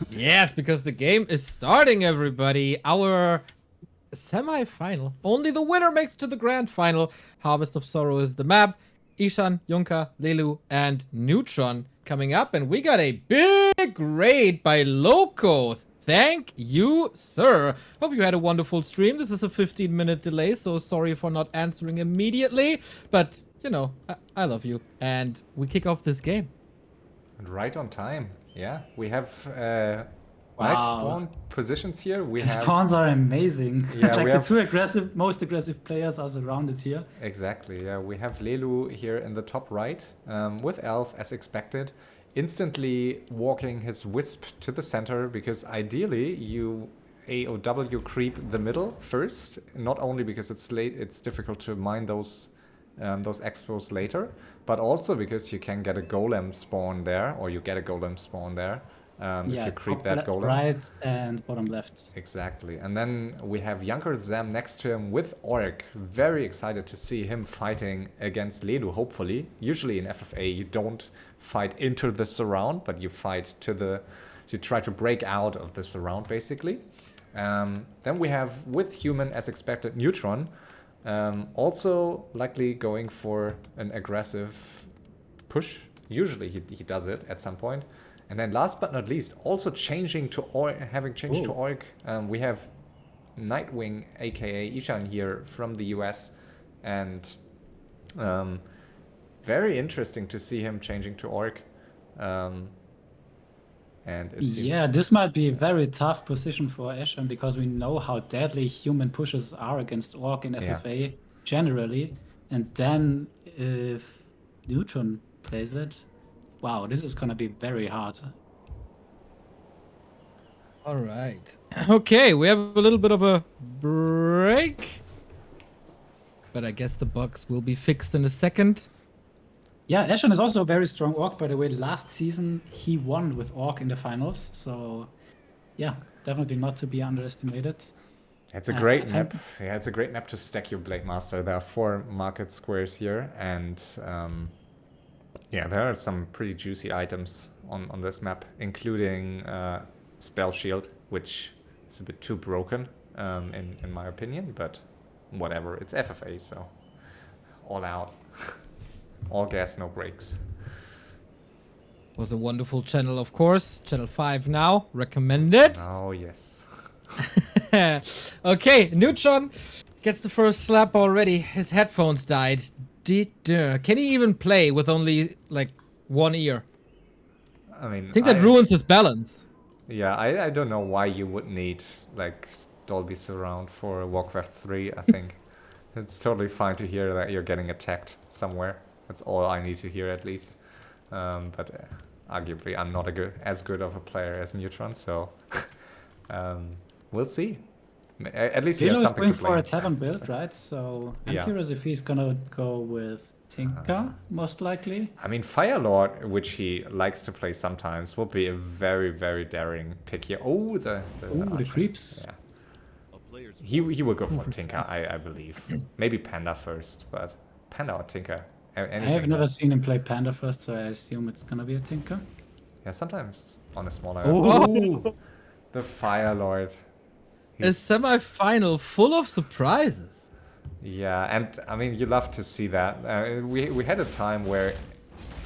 Yes, because the game is starting, everybody. Our semi-final. Only the winner makes to the grand final. Harvest of Sorrow is the map. Eshan, Yunka, Lelu, and Neutron coming up. And we got a big raid by Loco. Thank you, sir. Hope you had a wonderful stream. This is a 15-minute delay, so sorry for not answering immediately. But, you know, I love you. And we kick off this game. And right on time. Yeah, we have Wow. nice spawn positions here. We The have spawns are amazing. Yeah, like we the have- two most aggressive players are surrounded here. Exactly, yeah. We have Lelu here in the top right, with Elf as expected, instantly walking his Wisp to the center because ideally you AOW creep the middle first, not only because it's late, it's difficult to mine those expos later, but also because you can get a golem spawn there, or you get a golem spawn there. If you creep that golem. Right and bottom left. Exactly. And then we have Younger Zam next to him with Oric. Very excited to see him fighting against Lelu, hopefully. Usually in FFA you don't fight into the surround, but you fight to try to break out of the surround, basically. Then we have, with Human as expected, Neutron. Also likely going for an aggressive push. Usually he does it at some point. And then last but not least, also changing to having changed to Orc, we have Nightwing, aka Eshan here from the US, and very interesting to see him changing to Orc. And it seems Yeah, this might be a very tough position for Eshan because we know how deadly human pushes are against Orc in FFA generally. And then if Neutron plays it, wow, this is gonna be very hard. All right. Okay, we have a little bit of a break. But I guess the bugs will be fixed in a second. Yeah, Eshan is also a very strong Orc, by the way. Last season, he won with Orc in the finals. So, yeah, definitely not to be underestimated. It's a great map. Yeah, it's a great map to stack your Blade Master. There are 4 market squares here, and yeah, there are some pretty juicy items on this map, including Spell Shield, which is a bit too broken in my opinion, but whatever. It's FFA, so all out. All gas, no brakes. Was a wonderful channel, of course. Channel 5 now. Recommended. Oh, yes. Okay, Neutron gets the first slap already. His headphones died. Can he even play with only, like, one ear? I mean, I think that ruins his balance. Yeah, I don't know why you would need, like, Dolby Surround for Warcraft 3, I think. It's totally fine to hear that you're getting attacked somewhere. That's all I need to hear, at least. But arguably, I'm not as good of a player as Neutron, so we'll see. At least he has Lelu is something going to for play. a tavern build, right? So I'm Yeah. curious if he's gonna go with Tinka, most likely. I mean, Firelord, which he likes to play sometimes, will be a very, very daring pick here. Oh, the archer. creeps. Yeah. He will go for Tinka, I believe. Maybe Panda first, but Panda or Tinka. I have never seen him play Panda first, so I assume it's gonna be a Tinka. Yeah, sometimes on a smaller. Oh. The Firelord. A semi-final full of surprises. Yeah, and I mean, you love to see that. We had a time where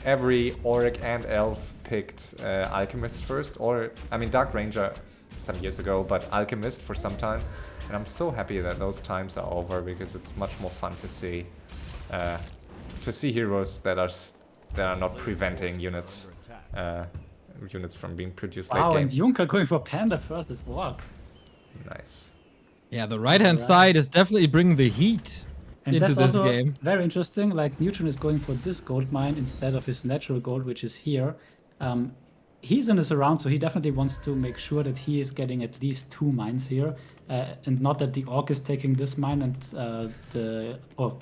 every Auric and Elf picked Alchemist first, or I mean Dark Ranger some years ago, but Alchemist for some time. And I'm so happy that those times are over because it's much more fun to see heroes that are not preventing units from being produced late Wow, game. and Junker going for Panda first is Orc. Nice. Yeah, the right-hand side is definitely bringing the heat And into that's this also game. very interesting. Like Neutron is going for this gold mine instead of his natural gold, which is here. He's in the surround, so he definitely wants to make sure that he is getting at least 2 mines here, and not that the Orc is taking this mine and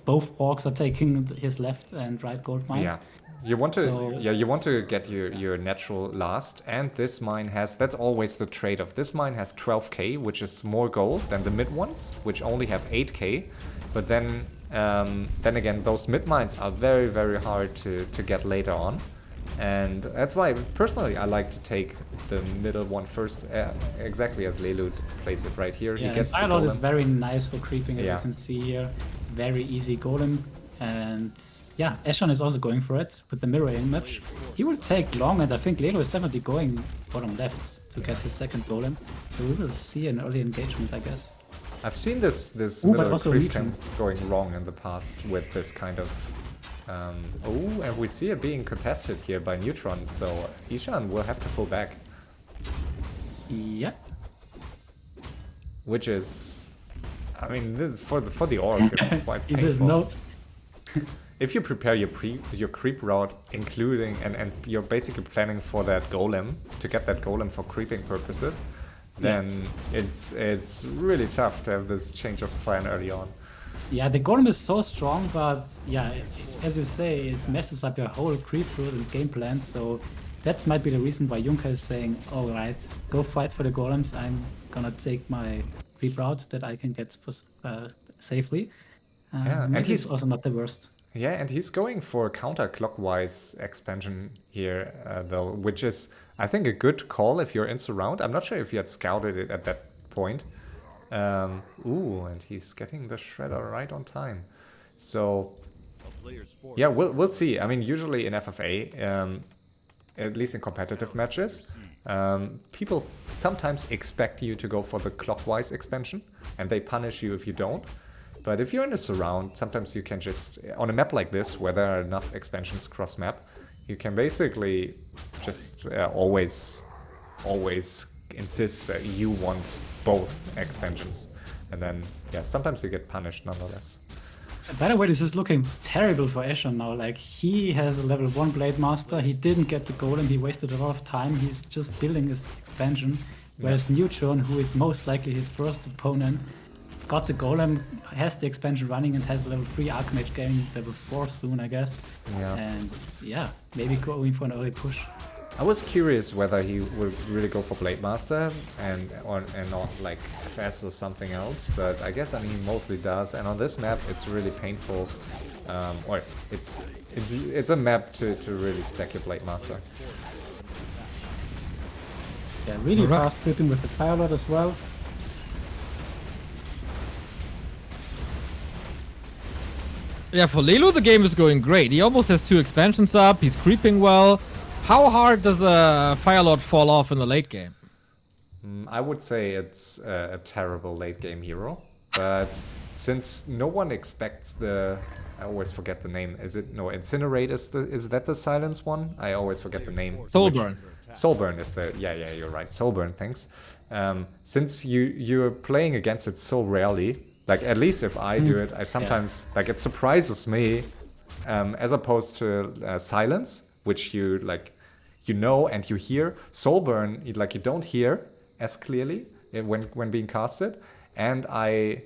both Orcs are taking his left and right gold mines. Yeah. You want to So- you want to get your natural last, and this mine that's always the trade-off. This mine has 12k, which is more gold than the mid ones, which only have 8k. But then again, those mid mines are very, very hard to get later on. And that's why, personally, I like to take the middle one first, exactly as Lelut plays it right here. Yeah, He gets the Firelord is golem. very nice for creeping, as Yeah. you can see here. Very easy golem. And yeah, Eshan is also going for it with the mirror image. He will take long, and I think Lelo is definitely going bottom left to get his second golem. So we will see an early engagement, I guess. I've seen this Ooh, but middle also creep Legion. camp going wrong in the past with this kind of... oh, and we see it being contested here by Neutron, so Eshan will have to pull back. Yeah. Which is... I mean, this for the orc is quite He says painful. no. If you prepare your creep route, including and you're basically planning for that golem to get that golem for creeping purposes, then it's really tough to have this change of plan early on. Yeah, the golem is so strong, but yeah, as you say, it messes up your whole creep route and game plan. So that might be the reason why Junker is saying, "All right, go fight for the golems. I'm gonna take my creep route that I can get for, safely." Yeah, maybe and it's also not the worst. Yeah, and he's going for counterclockwise expansion here, though, which is, I think, a good call if you're in surround. I'm not sure if he had scouted it at that point. Ooh, and he's getting the shredder right on time. So, yeah, we'll see. I mean, usually in FFA, at least in competitive matches, people sometimes expect you to go for the clockwise expansion, and they punish you if you don't. But if you're in a surround, sometimes you can just, on a map like this, where there are enough expansions cross-map, you can basically just always insist that you want both expansions. And then, yeah, sometimes you get punished nonetheless. By the way, this is looking terrible for Eshan now. Like, he has a level 1 Blade Master, he didn't get the golem, he wasted a lot of time, he's just building his expansion. Whereas Neutron, who is most likely his first opponent, got the golem, has the expansion running, and has level 3 Archmage getting level 4 soon, I guess. Yeah. And yeah, maybe going for an early push. I was curious whether he would really go for Blade Master and not like FS or something else, but I guess he mostly does. And on this map, it's really painful. Or it's a map to really stack your Blade Master. Yeah, really fast creeping with the Firelord as well. Yeah, for Lelu, the game is going great. He almost has 2 expansions up. He's creeping well. How hard does a Firelord fall off in the late game? I would say it's a terrible late game hero, but since no one expects the... I always forget the name. Is it... No, Incinerate is that the silence one? I always forget the name. Soulburn. Soulburn is the... Yeah, you're right. Soulburn, thanks. Since you're playing against it so rarely, like at least if I do it, I sometimes... Like it surprises me, as opposed to silence, which you like... You know and you hear. Soulburn, you don't hear as clearly when being casted, and I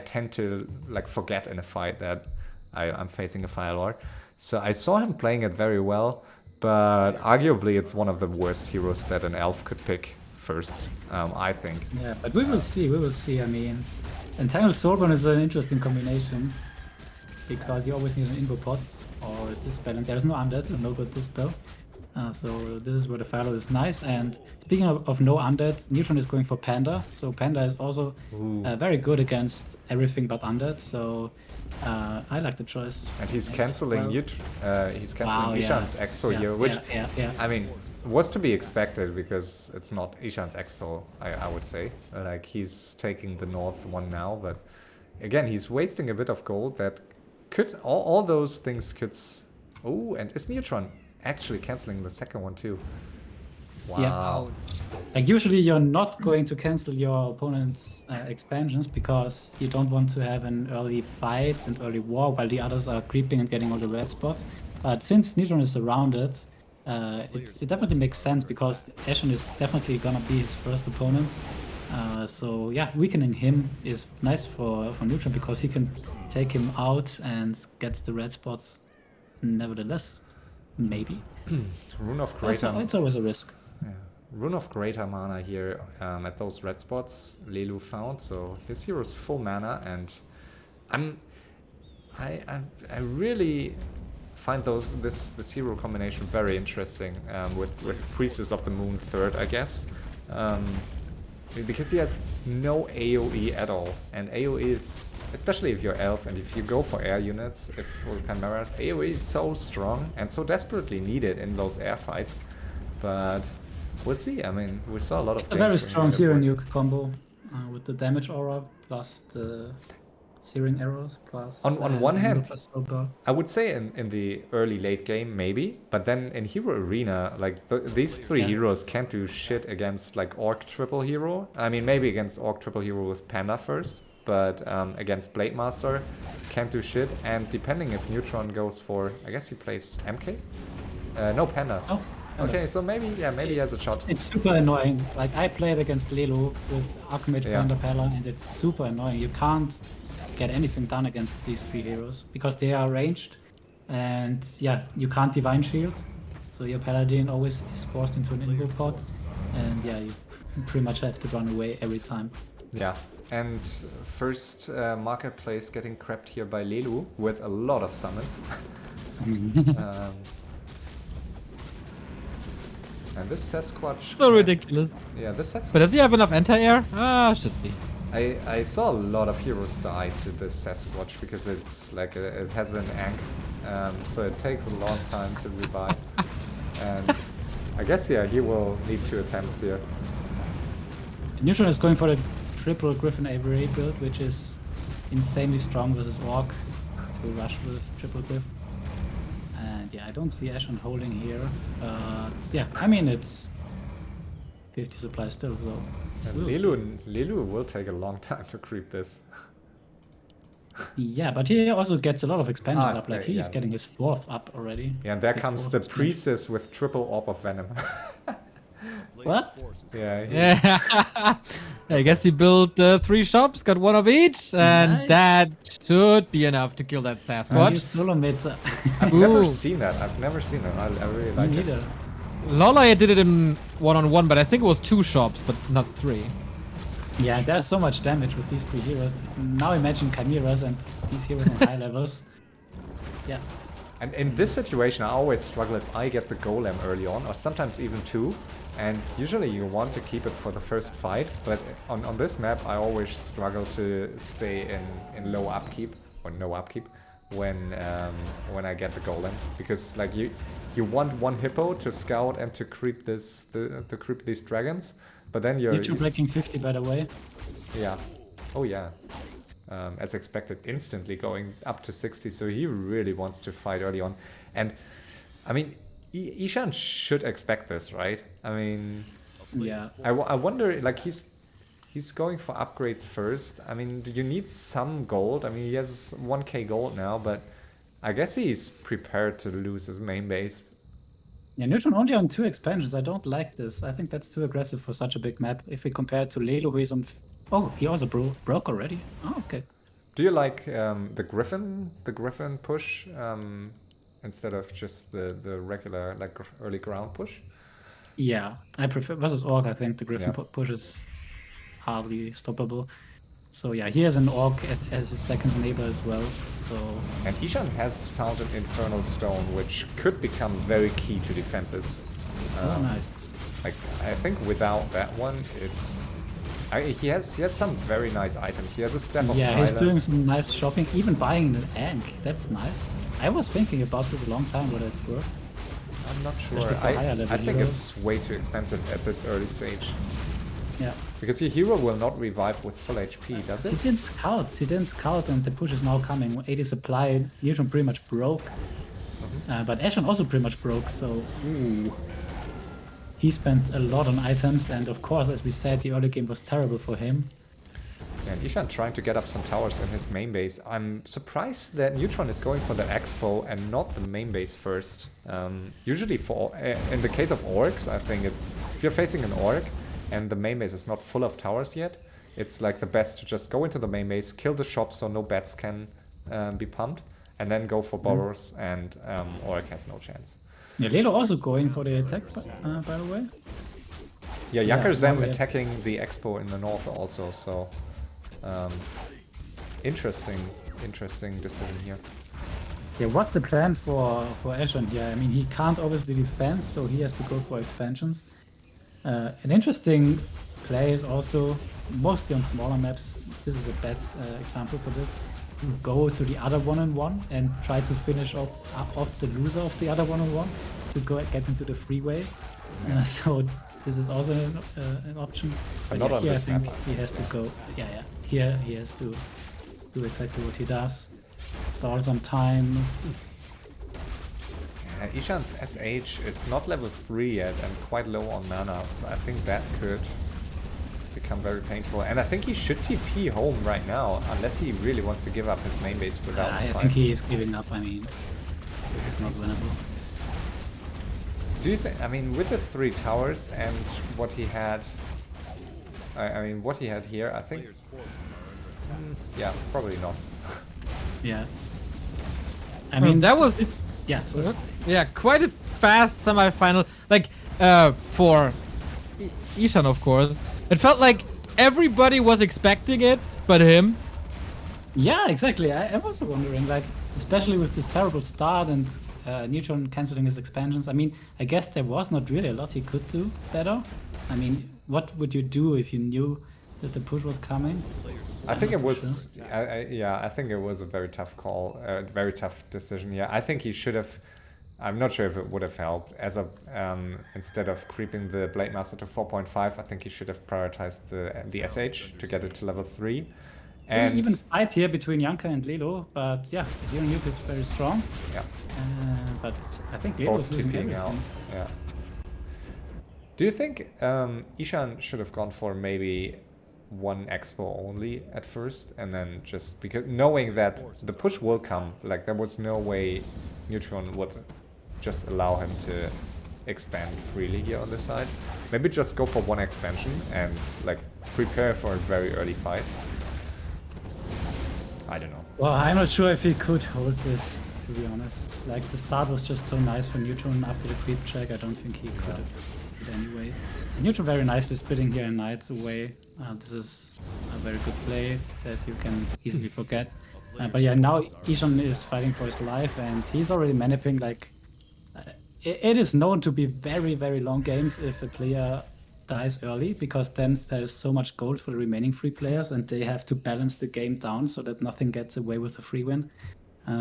tend to forget in a fight that I'm facing a Firelord. So I saw him playing it very well, but arguably it's one of the worst heroes that an elf could pick first, I think. Yeah, but we will see, I mean, Entangled Soulburn is an interesting combination, because you always need an Invo pot or Dispel, and there's no undead, so no good Dispel. So this is where the Firelord is nice. And speaking of no undead, Neutron is going for Panda. So Panda is also very good against everything but undead. So I like the choice. And he's canceling he's canceling Eshan's Expo here, which I mean was to be expected because it's not Eshan's Expo. I would say like he's taking the North one now, but again he's wasting a bit of gold that could all those things could. Oh, and is Neutron actually canceling the second one too? Wow. Yeah. Like usually you're not going to cancel your opponent's expansions because you don't want to have an early fight and early war while the others are creeping and getting all the red spots. But since Neutron is surrounded, it definitely makes sense because Eshan is definitely gonna be his first opponent. So yeah, weakening him is nice for Neutron because he can take him out and gets the red spots nevertheless. Maybe. Rune of Greater. It's always a risk. Yeah. Rune of Greater mana here at those red spots Lelu found, so his hero's full mana, and I really find this hero combination very interesting with Priestess of the Moon third, I guess. Because he has no AoE at all, and AoE is, especially if you're elf and if you go for air units, if for chimeras, AoE is so strong and so desperately needed in those air fights. But we'll see. I mean, we saw a lot of It's a very games where he strong made it hero work. nuke combo with the damage aura plus the searing arrows plus On one the hand, plus silver. I would say in the early late game maybe, but then in Hero Arena, like these three heroes can't do shit against like Orc triple hero. I mean, maybe against Orc triple hero with Panda first, but against Blade Master can't do shit. And depending if Neutron goes for, I guess he plays MK. No, Panda. Oh, Okay, so maybe he has a shot. it's super annoying. Like I played against Lelu with Archmage, Yeah. Panda, Pella, and it's super annoying. You can't get anything done against these three heroes because they are ranged, and yeah, you can't Divine Shield. So your Paladin always is forced into an invo pot, and yeah, you pretty much have to run away every time. Yeah, and first marketplace getting crept here by Lelu with a lot of summons. And this Sasquatch... So ridiculous. Yeah, this Sasquatch... But does he have enough anti-air? Ah, should be. I saw a lot of heroes die to this Sasquatch because it's like it has an ank, so it takes a long time to revive. And I guess yeah, he will need 2 attempts here. Neutron is going for the triple Griffin Avery build, which is insanely strong versus Orc to rush with triple Griff. And yeah, I don't see Eshan holding here. Yeah, I mean it's 50 supply still, so. And we'll Lelu will take a long time to creep this. Yeah, but he also gets a lot of expansions Ah, up. Like okay, he's yeah. getting his 4th up already. Yeah, and there His comes 4th the expansion. Priestess with triple Orb of Venom. What? Yeah. Yeah. I guess he built 3 shops, got 1 of each, and Nice. that should be enough to kill that He's Sasquatch. solo meta. I've never Ooh. seen that. I've never seen that. I really Me like it. neither. Lola did it in 1-on-1, but I think it was 2 shops, but not 3. Yeah, there's so much damage with these 3 heroes. Now imagine Chimeras and these heroes on high levels. Yeah. And in this situation, I always struggle if I get the golem early on, or sometimes even 2. And usually you want to keep it for the first fight, but on this map I always struggle to stay in low upkeep or no upkeep when I get the golem, because like you want 1 hippo to scout and to creep to creep these dragons, but then you're Neutron breaking 50 by the way. yeah, oh yeah. As expected, instantly going up to 60, so he really wants to fight early on. And I mean, Eshan should expect this, right? I mean, Yeah. I wonder, like he's going for upgrades first. I mean, you need some gold. I mean, he has 1k gold now, but I guess he's prepared to lose his main base. Yeah, Neutron only on 2 expansions. I don't like this. I think that's too aggressive for such a big map. If we compare it to Lelu, who is on... Oh, he also broke already. Oh, okay. Do you like the Griffin push instead of just the regular like early ground push? Yeah, I prefer versus Orc. I think the Griffin Yeah. push is hardly stoppable. So yeah, he has an Orc as his second neighbor as well. So And Eshan has found an Infernal Stone, which could become very key to defend this. oh, nice. Like I think without that one, it's he has some very nice items. He has a Staff of Yeah, he's Silence. doing some nice shopping. Even buying an Ankh. That's nice. I was thinking about this a long time, what it's worth. I'm not sure. Especially for higher level I think heroes. it's way too expensive at this early stage. Yeah. Because your hero will not revive with full HP, does He it? didn't scout. He didn't scout, and the push is now coming. 80 supply. Neutron pretty much broke. But Eshan also pretty much broke, so... Ooh. He spent a lot on items, and of course, as we said, the early game was terrible for him. And Eshan trying to get up some towers in his main base. I'm surprised that Neutron is going for the Expo and not the main base first. Usually for in the case of orcs, I think it's if you're facing an orc and the main base is not full of towers yet, it's like the best to just go into the main base, kill the shop so no bats can be pumped, and then go for burrows, and orc has no chance. Yeah, Lelo also going for the attack, by the way. Yeah, Yeah, Yankers now them we have- attacking the Expo in the north also, so interesting decision here. Yeah, what's the plan for Eshan here? I mean, he can't obviously defend, so he has to go for expansions. An interesting play is also, mostly on smaller maps, this is a bad example for this, go to the other one-on-one and try to finish off the loser of the other one-on-one to get into the freeway. So this is also an option. But But not on here I this think map. he has to go. Yeah. Here he has to do exactly what he does. Stall some time. Eshan's SH is not level 3 yet and quite low on mana, so I think that could become very painful. And I think he should TP home right now, unless he really wants to give up his main base without I a fight. think he is giving up. I mean, this is not winnable. Do you think, I mean, with the 3 towers and what he had, I mean, what he had here, I think, yeah, probably not. Yeah. I mean, that was yeah. So yeah, quite a fast semi-final. Like for Eshan, of course, it felt like everybody was expecting it, but him. yeah, exactly. I'm also wondering, like, especially with this terrible start and Neutron canceling his expansions. I mean, I guess there was not really a lot he could do better. I mean, what would you do if you knew that the push was coming? I think not it so was, yeah, I think it was a very tough call, very tough decision. Yeah, I think he should have. I'm not sure if it would have helped. As a instead of creeping the Blade Master to 4.5, I think he should have prioritized the SH to get it to level 3. And even fight here between Yanka and Lelo, but yeah, Hero Nuke is very strong. yeah, But I think Lelo both is losing TPing everything. out. Yeah. Do you think Eshan should have gone for maybe one expo only at first, and then just because knowing that the push will come, like there was no way Neutron would just allow him to expand freely here on this side. Maybe just go for one expansion and like prepare for a very early fight. I don't know. Well, I'm not sure if he could hold this, to be honest. Like, the start was just so nice for Neutron after the creep check. I don't think he could have it anyway. Neutron very nicely splitting here Knights away. This is a very good play that you can easily forget. But yeah, now Eshan is fighting for his life, and he's already maniping. Like, it is known to be very, very long games if a player dies early, because then there's so much gold for the remaining 3 players, and they have to balance the game down so that nothing gets away with a free win.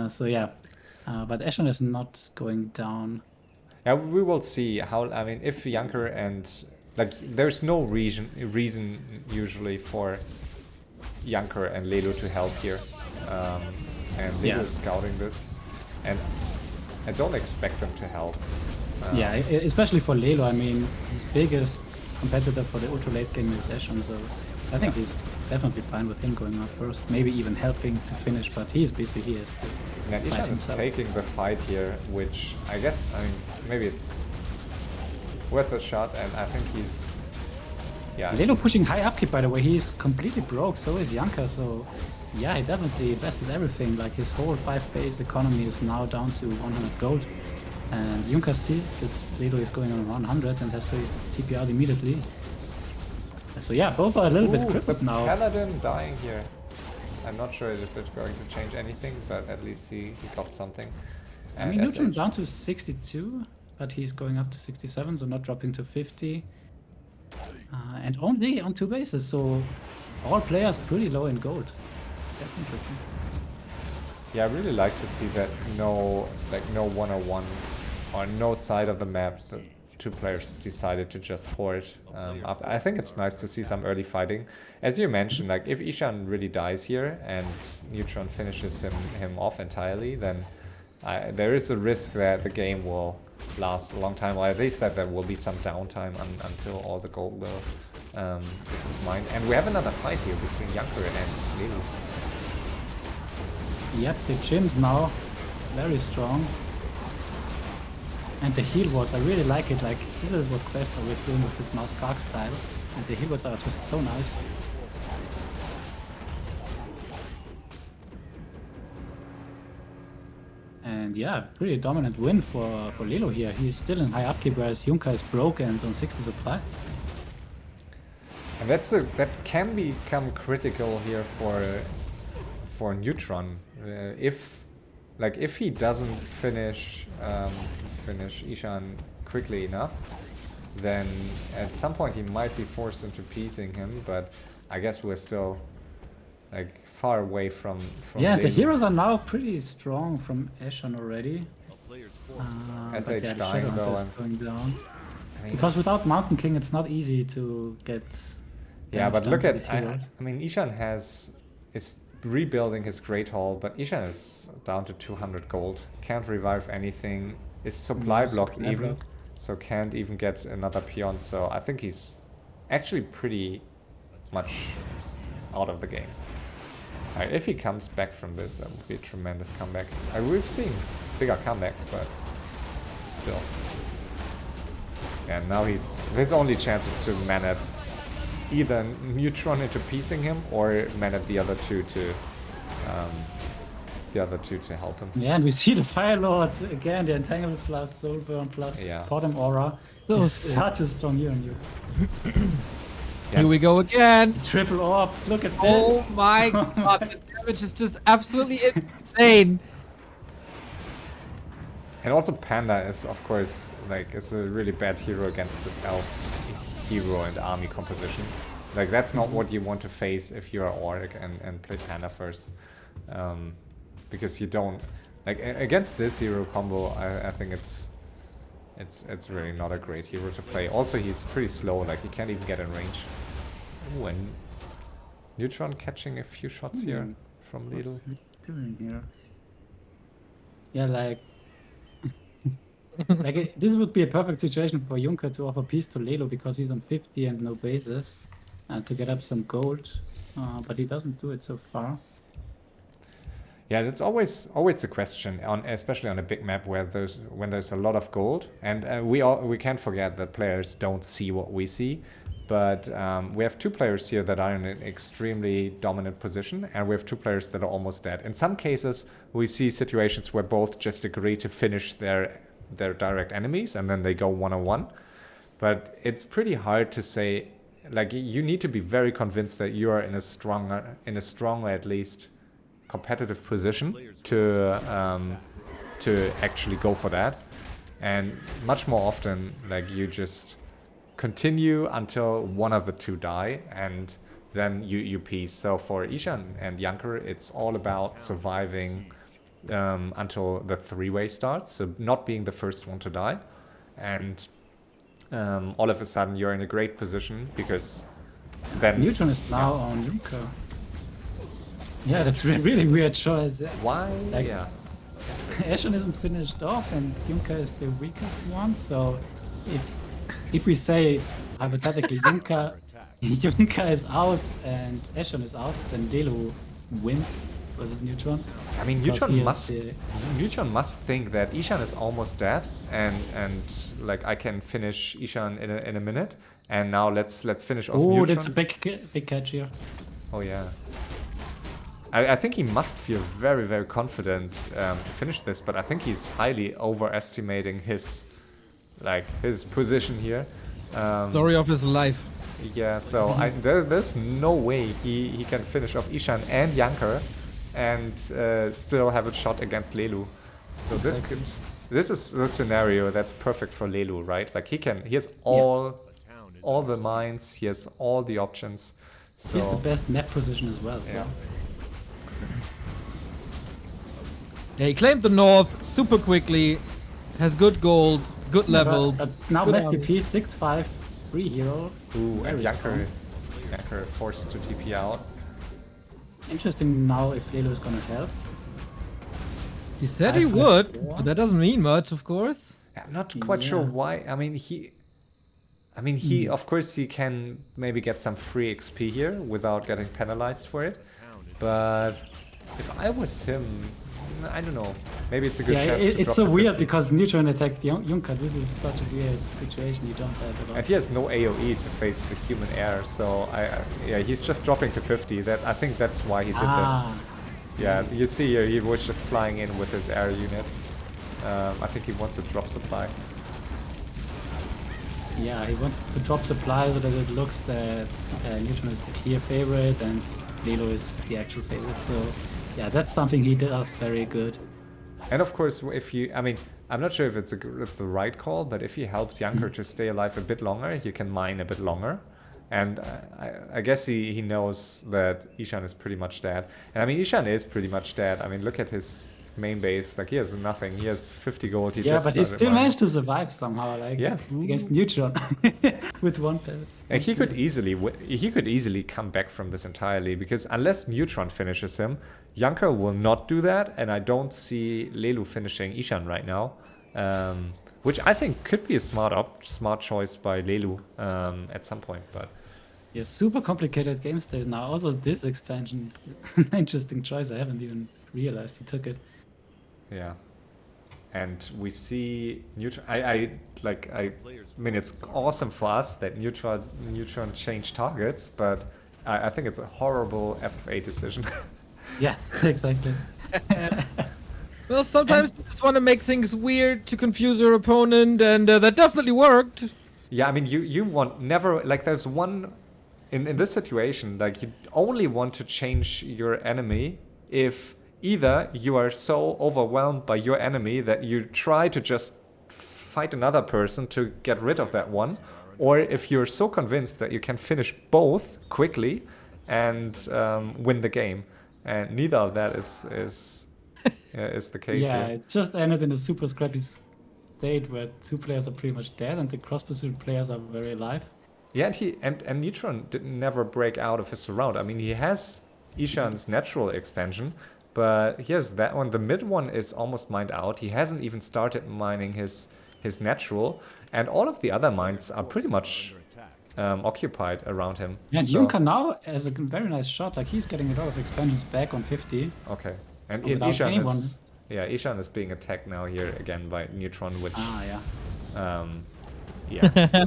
So yeah, but Eshan is not going down. Yeah, we will see how. I mean, if Yanker and like, there's no reason usually for Yanker and Lelo to help here, and Lelo Yeah. is scouting this, and I don't expect them to help. Yeah, especially for Lelo. I mean, his biggest competitor for the ultra late game is Eshan, so I think he's definitely fine with him going out first, maybe even helping to finish, but he's busy. He has to Yeah, fight Eshan is himself. taking the fight here, which I guess, I mean, maybe it's worth a shot, and I think he's, yeah. Lelo pushing high upkeep, by the way. He's completely broke, so is Yanka, so yeah, he definitely invested everything. Like, his whole 5 base economy is now down to 100 gold. And Yunka sees that Lelo is going on 100 and has to TP out immediately. So yeah, both are a little bit Ooh, crippled the now. Paladin dying here. I'm not sure if it's going to change anything, but at least he got something. I mean, And Neutron SH down to 62, but he's going up to 67, so not dropping to 50. And only on 2 bases, so all players pretty low in gold. That's interesting. Yeah, I really like to see that no 101 or no side of the map the 2 players decided to just hoard up. I think it's nice to see some early fighting. As you mentioned, like if Eshan really dies here and Neutron finishes him off entirely, then there is a risk that the game will last a long time, or at least that there will be some downtime until all the gold will is mined. And we have another fight here between Yanker and Lelu. Yep, the gyms now very strong. And the heal wards, I really like it. Like, this is what Quest always doing with this Mouse Arc style. And the heal wards are just so nice. And yeah, pretty dominant win for Lelo here. He's still in high upkeep, whereas Yunka is broke and on 60 supply. And that can become critical here for Neutron if like if he doesn't finish Eshan quickly enough, then at some point he might be forced into piecing him. But I guess we're still like far away from. Yeah, the Leluaami. heroes are now pretty strong from Eshan already. But SH yeah, the dying Shadow though, Hunter is going down. I mean, Because without Mountain King, it's not easy to get. yeah, damage but done look to at these I heroes. mean Eshan is rebuilding his Great Hall, but Eshan is down to 200 gold. Can't revive anything. Is supply Yeah, blocked supply even, block. so can't even get another peon. So I think he's actually pretty much out of the game. If he comes back from this, that would be a tremendous comeback. We've seen bigger comebacks, but still. And now his only chance is to man-up either Neutron into piecing him or man-up the other two to help him. Yeah, and we see the Fire Lords again, the Entanglement plus Soulburn plus Yeah. Bottom Aura. So Is sick. such a strong hero in you. Yeah. Here we go again. Triple Orb, look at this. Oh my god, the damage is just absolutely insane. And also Panda is, of course, like, is a really bad hero against this elf hero and army composition. Like, that's not what you want to face if you're Auric and play Panda first. Because you don't... Like, against this hero combo, I think it's really not a great hero to play. Also, he's pretty slow, like, he can't even get in range. Ooh, and Neutron catching a few shots here from What's Lidl. he doing here? Yeah, like... this would be a perfect situation for Junker to offer peace to Lelo because he's on 50 and no bases to get up some gold, but he doesn't do it so far. Yeah, that's always the question, especially on a big map when there's a lot of gold, and we can't forget that players don't see what we see, but we have two players here that are in an extremely dominant position, and we have two players that are almost dead. In some cases, we see situations where both just agree to finish their direct enemies, and then they go one-on-one. But it's pretty hard to say. Like, you need to be very convinced that you are in a stronger at least competitive position to actually go for that. And much more often, like, you just continue until one of the two die, and then you piece. So for Eshan and Janker, it's all about surviving until the three-way starts, so not being the first one to die. And all of a sudden you're in a great position because then... Neutron is now on Junker. Yeah, that's a really weird choice. Why? Like- Yeah. Eshan isn't finished off and Junker is the weakest one, so if we say hypothetically Junker is out and Eshan is out, then Lelo wins versus Neutron. I mean, Because he Neutron must think that Eshan is almost dead, and like, I can finish Eshan in a minute, and now let's finish off Oh, Neutron. that's a big catch here. Oh yeah. I think he must feel very, very confident to finish this, but I think he's highly overestimating his position here. Story of his life. Yeah, so there's no way he can finish off Eshan and Janker and still have a shot against Lelu. So this is the scenario that's perfect for Lelu, right? Like, he has all the mines, he has all the options. So He's the best map position as well. So. yeah. Yeah, he claimed the north super quickly, has good gold, good levels. But now good left army. PP 6-5 free hero. Ooh, and Very Janker forced to TP out. Interesting now if Lelo is gonna help. He said he 5-5-4. would, but that doesn't mean much, of course. I'm not quite sure Yeah. why. I mean, he of course he can maybe get some free XP here without getting penalized for it. But if I was him, I don't know. Maybe it's a good Yeah, chance to it's drop so to weird 50. because Neutron attacked Junker. This is such a weird situation you don't have a lot. And he has no AoE to face the human air, so yeah, he's just dropping to 50. I think that's why he did this. Yeah, you see here, he was just flying in with his air units. I think he wants to drop supply. Yeah, he wants to drop supply so that it looks that Neutron is the clear favorite and Lelo is the actual favorite. So yeah, that's something he does very good. And of course, if you, I mean, I'm not sure if it's the right call, but if he helps Janker to stay alive a bit longer, he can mine a bit longer. And I guess he knows that Eshan is pretty much dead. And I mean, Eshan is pretty much dead. I mean, look at his main base. Like, he has nothing. He has 50 gold. He Yeah, just but he started still mining. managed to survive somehow, like Yeah. against Neutron with one pet. And he could easily come back from this entirely, because unless Neutron finishes him, Janker will not do that, and I don't see Lelu finishing Eshan right now, which I think could be a smart choice by Lelu at some point. But Yeah, super complicated game state now. Also, this expansion, interesting choice. I haven't even realized he took it. yeah, and we see Neutron. I mean, it's awesome for us that Neutron changed targets, but I think it's a horrible FFA decision. Yeah, exactly. Well, sometimes you just want to make things weird to confuse your opponent, and that definitely worked. Yeah, I mean, you want never, like, there's one in this situation, like, you only want to change your enemy if either you are so overwhelmed by your enemy that you try to just fight another person to get rid of that one, or if you're so convinced that you can finish both quickly and win the game. And neither of that is the case Yeah, here. it just ended in a super scrappy state where two players are pretty much dead and the cross pursuit players are very alive. Yeah, and Neutron didn't never break out of his surround. I mean, he has Eshan's natural expansion, but he has that one. The mid one is almost mined out. He hasn't even started mining his natural, and all of the other mines are pretty much occupied around him. Yeah, and So- Junker now has a very nice shot. Like, he's getting a lot of expansions back on 50. Okay, and Without Eshan anyone. is Eshan is being attacked now here again by Neutron, which Ah, yeah. yeah.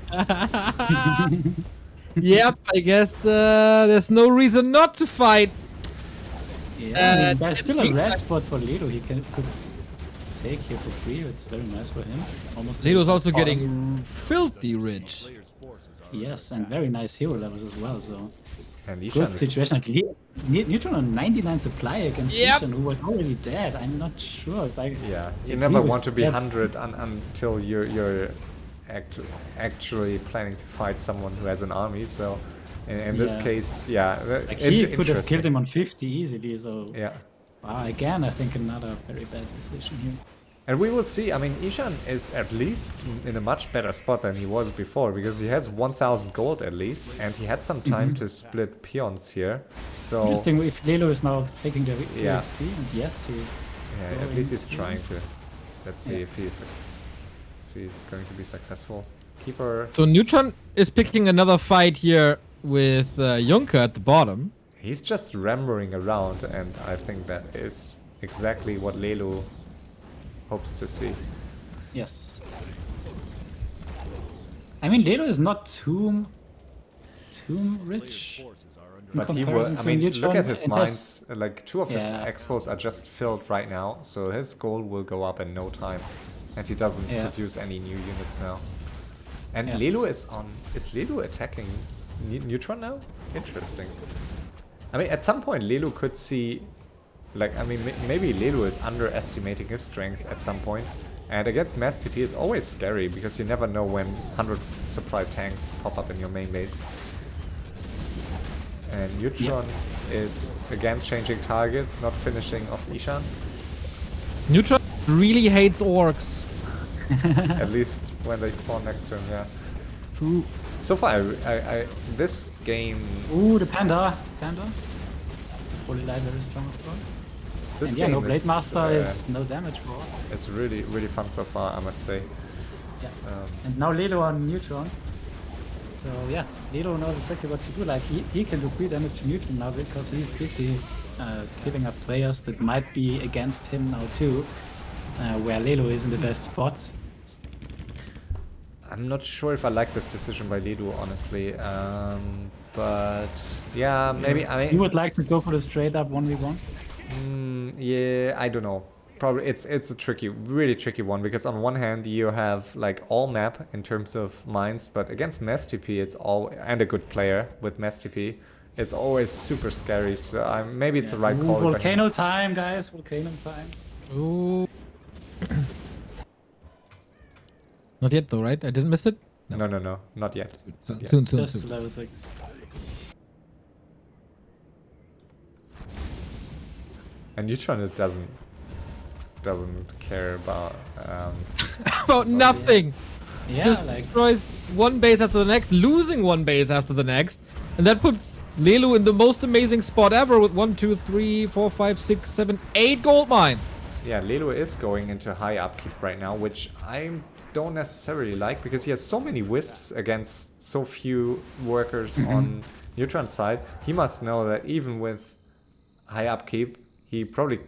Yep, I guess there's no reason not to fight. Yeah, I mean, there's it's still a big red time. spot for Ledo. He could take here for free. It's very nice for him. Almost. Ledo's also Oh, getting filthy rich. Yes, and very nice hero levels as well. So And Eshan good is, situation. Like, Neutron on 99 supply against Yep. Eshan, who was already dead. I'm not sure if I. yeah, you agree never with want to be that. 100 until you're actually planning to fight someone who has an army. So in this Yeah. case, yeah, Like, he could have killed interesting. him on 50 easily. So Yeah. wow, again, I think another very bad decision here. And we will see. I mean, Eshan is at least in a much better spot than he was before, because he has 1,000 gold at least, and he had some time to split peons here. So Interesting if Lelo is now taking the Yeah. XP, and yes, he's. yeah, at going least he's to- trying to. Let's see Yeah. if he's going to be successful. Keeper. So Neutron is picking another fight here with Junker at the bottom. He's just rambling around, and I think that is exactly what Lelu hopes to see. Yes. I mean, Lelo is not too rich. in But he will. comparison I to mean, Neutron. look at his It has- mines. Like, two of his Yeah. expos are just filled right now, so his gold will go up in no time, and he doesn't Yeah. produce any new units now. And Yeah. Lelu is on. Is Lelu attacking Neutron now? Interesting. I mean, at some point, Lelu could see. Like, I mean, maybe Lelu is underestimating his strength at some point. And against Mass TP, it's always scary because you never know when 100 supply tanks pop up in your main base. And Neutron is again changing targets, not finishing off Eshan. Neutron really hates orcs. At least when they spawn next to him, yeah. True. So far, this game. Ooh, the panda. Panda. Holy light very strong, of course. This And yeah, no game Blade Master is no damage for. It's really, really fun so far, I must say. Yeah. And now Lelo on Neutron. So yeah, Lelo knows exactly what to do. Like, he can do 3 damage to Neutron now because he's busy killing up players that might be against him now too. Where Lelo is in the best spots. I'm not sure if I like this decision by Ledu, honestly. But yeah, maybe You would like to go for the straight up 1v1? Yeah, I don't know. Probably it's a really tricky one, because on one hand you have like all map in terms of mines, but against Mass TP it's all, and a good player with Mass TP, it's always super scary. So maybe it's the right Ooh, call. but- volcano time, guys! Volcano time. Ooh. Not yet though, right? I didn't miss it? No, not yet. Soon, Yeah. soon, soon. Just soon. level 6. And Neutron it doesn't care about About nothing! Yeah, Just like destroys one base after the next, losing one base after the next. And that puts Lelu in the most amazing spot ever with 1, 2, 3, 4, 5, 6, 7, 8 gold mines. Yeah, Lelu is going into high upkeep right now, which I don't necessarily like because he has so many wisps against so few workers on Neutron's side. He must know that even with high upkeep, he probably,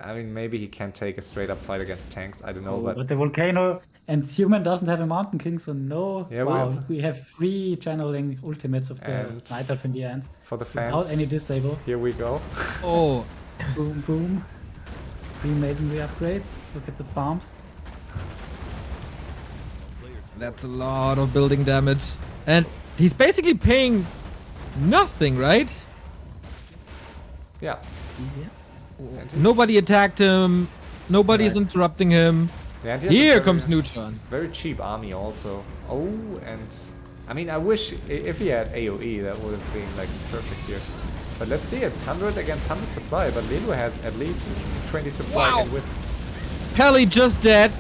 I mean, maybe he can take a straight up fight against tanks. I don't know, but the volcano and human doesn't have a Mountain King, so no. Yeah, wow, we have 3 channeling ultimates of the And Night Elf in the end. for the Without fans, any disable. here we go. Oh, Boom, boom. 3 masonry upgrades. Look at the farms. that's a lot of building damage. And he's basically paying nothing, right? Yeah. Yeah. And he's- Nobody attacked him. Nobody's Right. interrupting him. Yeah, and he has a Here very- comes Neutron. Very cheap army also. Oh, and I mean, I wish if he had AoE, that would have been like perfect here. But let's see, it's 100 against 100 supply, but Lelu has at least 20 supply Wow. and wisps. Pelly just dead.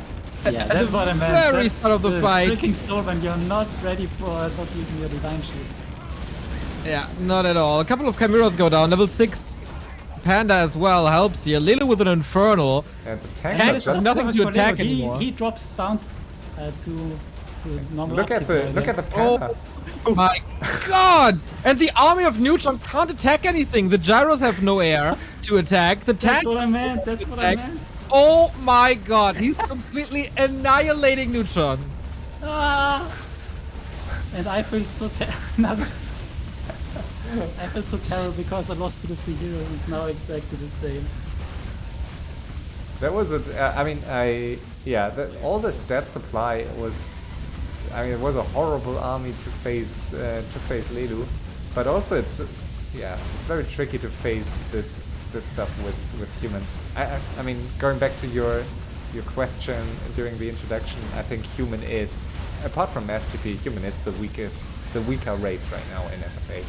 Yeah, At that's the what I meant. very That's start of the fight. Freaking soul when you're not ready for not using your divine shield. Yeah, not at all. A couple of Chimeras go down. Level 6 Panda as well helps here. Lelu with an Infernal. And the And tanks are it's just... nothing to For attack Leo, anymore. He drops down to normal. Look at upkeep the again. panda. Oh my god! And the army of Neutron can't attack anything. The gyros have no air to attack. The That's tank. what I meant. That's what I meant. Oh my god! He's completely annihilating Neutron. Ah! And I felt so I felt so terrible because I lost to the 3 heroes and now it's exactly the same. That was a... I mean, all this dead supply was... I mean, it was a horrible army to face Lelu. But also it's... yeah, it's very tricky to face this stuff with human. I mean, going back to your question during the introduction, I think human is, apart from STP, human is the weaker race right now in FFA.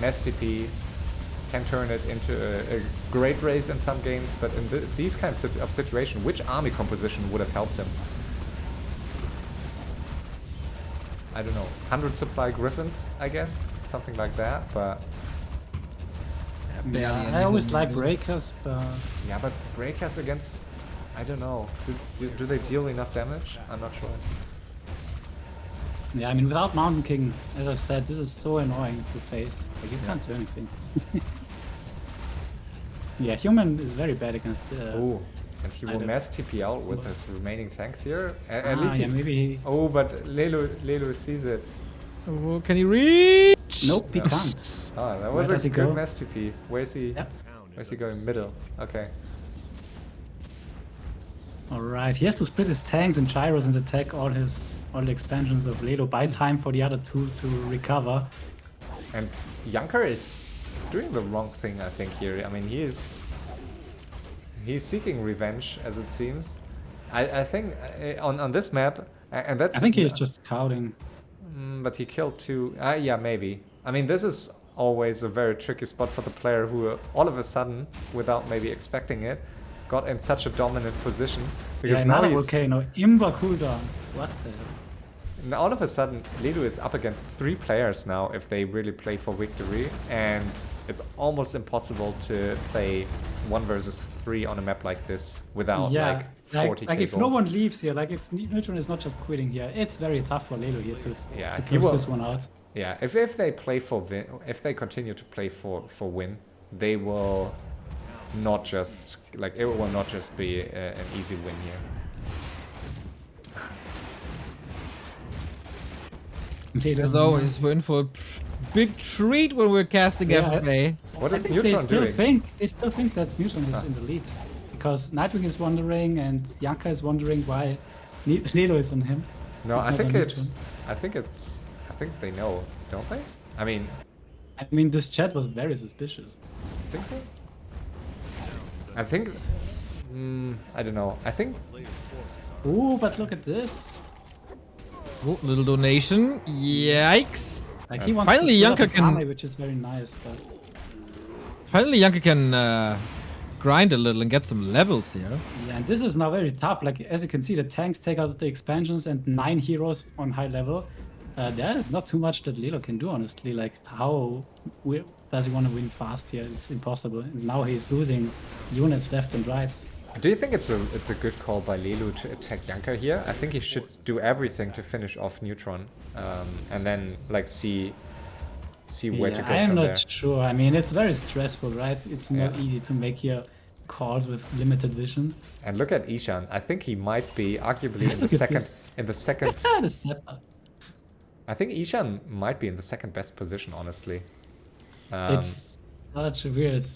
STP can turn it into a great race in some games, but in these kinds of situations, which army composition would have helped him? I don't know, 100 supply griffins, I guess, something like that, but... Yeah, I always like breakers, but Yeah, but breakers against... I don't know. Do they deal enough damage? I'm not sure. yeah, I mean without Mountain King, as I said, this is so annoying to face. Like you can't do anything. Yeah, human is very bad against. Oh, and he will don't- mass TP out with his remaining tanks here. At least yeah, he's... maybe. He... Oh, but Lelu sees it. Oh, can he reach? Nope, he No. can't. Ah, that Where was does a he good go? mass TP. Where's he? Yep. Where's he going? Middle. Okay. All right, he has to split his tanks and gyros and attack all the expansions of Lelo. Buy time for the other 2 to recover. And Janker is doing the wrong thing, I think, here. I mean, he's seeking revenge, as it seems. I think on this map, and that's... I think he is just scouting. But he killed 2... yeah, maybe. I mean, this is always a very tricky spot for the player who all of a sudden, without maybe expecting it, got in such a dominant position. Because Yeah, now another he's... volcano. Imba cooldown. What the hell? And all of a sudden, Ledu is up against 3 players now if they really play for victory, and it's almost impossible to play 1 versus 3 on a map like this without like 40k like if gold. no one leaves here, like if Neutron is not just quitting here, it's very tough for Lelo here to he close will. this one out. Yeah, if they play for win, if they continue to play for win, they will not just like it will not just be an easy win here. As always, we're in for a big treat when we're casting Yeah, FFA. What I is think Neutron doing? they still think that Neutron is in the lead because Nightwing is wondering and Yanka is wondering why Lelo is on him. No, I Not think on it's. I think they know, don't they? I mean, I mean, this chat was very suspicious. think so. I think. I don't know. I think Ooh, but look at this. Oh, little donation. Yikes. Like he wants Finally, to fill up Janka his can- army, which is very nice, but Finally, Janka can grind a little and get some levels here. yeah, and this is now very tough. Like as you can see, the tanks take out the expansions and 9 heroes on high level. There is not too much that Lelo can do, honestly. Like how does he want to win fast here? It's impossible. And now he's losing units left and right. Do you think it's a good call by Lelu to attack Janka here? I think he should do everything to finish off Neutron, and then like see where to go I'm from not there. sure. I mean, it's very stressful, right? It's not Yeah. easy to make here calls with limited vision. And look at Eshan. I think he might be arguably in the Look at second. this. In the second, Ah, the Zephyr. I think Eshan might be in the second best position, honestly. It's such a weird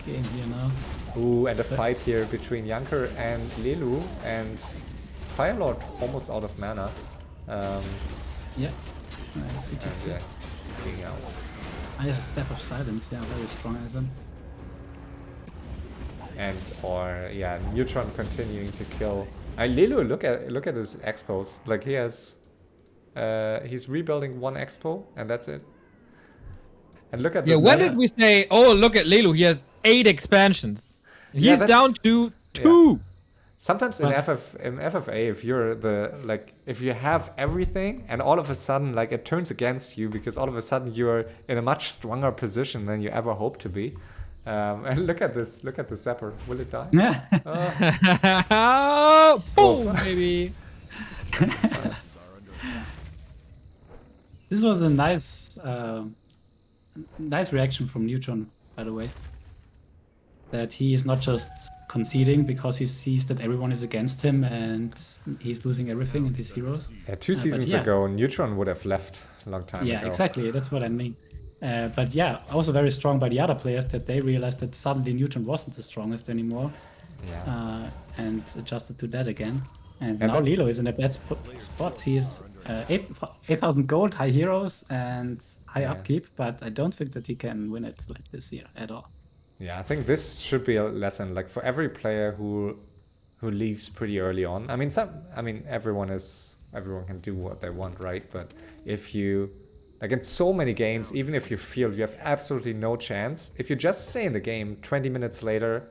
game here now. Ooh, and a fight here between Janker and Lelu, and Firelord almost out of mana. Yeah. And yeah, being out. Yes, Step of Silence. Yeah, very strong item. And or yeah, Neutron continuing to kill. Lelu, look at his expos. Like he has, he's rebuilding one expo, and that's it. And look at Yeah, this. when did we say, oh, look at Lelu, he has 8 expansions. Yeah, He's that's- down to 2. Sometimes in FFA, if you're if you have everything and all of a sudden like it turns against you because all of a sudden you're in a much stronger position than you ever hoped to be. And look at this Zapper. Will it die? Yeah. Boom, baby. This was a nice reaction from Neutron, by the way. That he is not just conceding because he sees that everyone is against him and he's losing everything and his heroes. Yeah, 2 seasons yeah. ago, Neutron would have left a long time Yeah, ago. exactly. That's what I mean. But yeah, also very strong by the other players that they realized that suddenly Neutron wasn't the strongest anymore Yeah. and adjusted to that again. And And now that's- Lelo is in a bad spot. He's 8,000 gold, high heroes, and high Yeah. upkeep, but I don't think that he can win it like this year at all. Yeah, I think this should be a lesson. Like for every player who leaves pretty early on. I mean, everyone can do what they want, right? But if you like in so many games, even if you feel you have absolutely no chance, if you just stay in the game, 20 minutes later,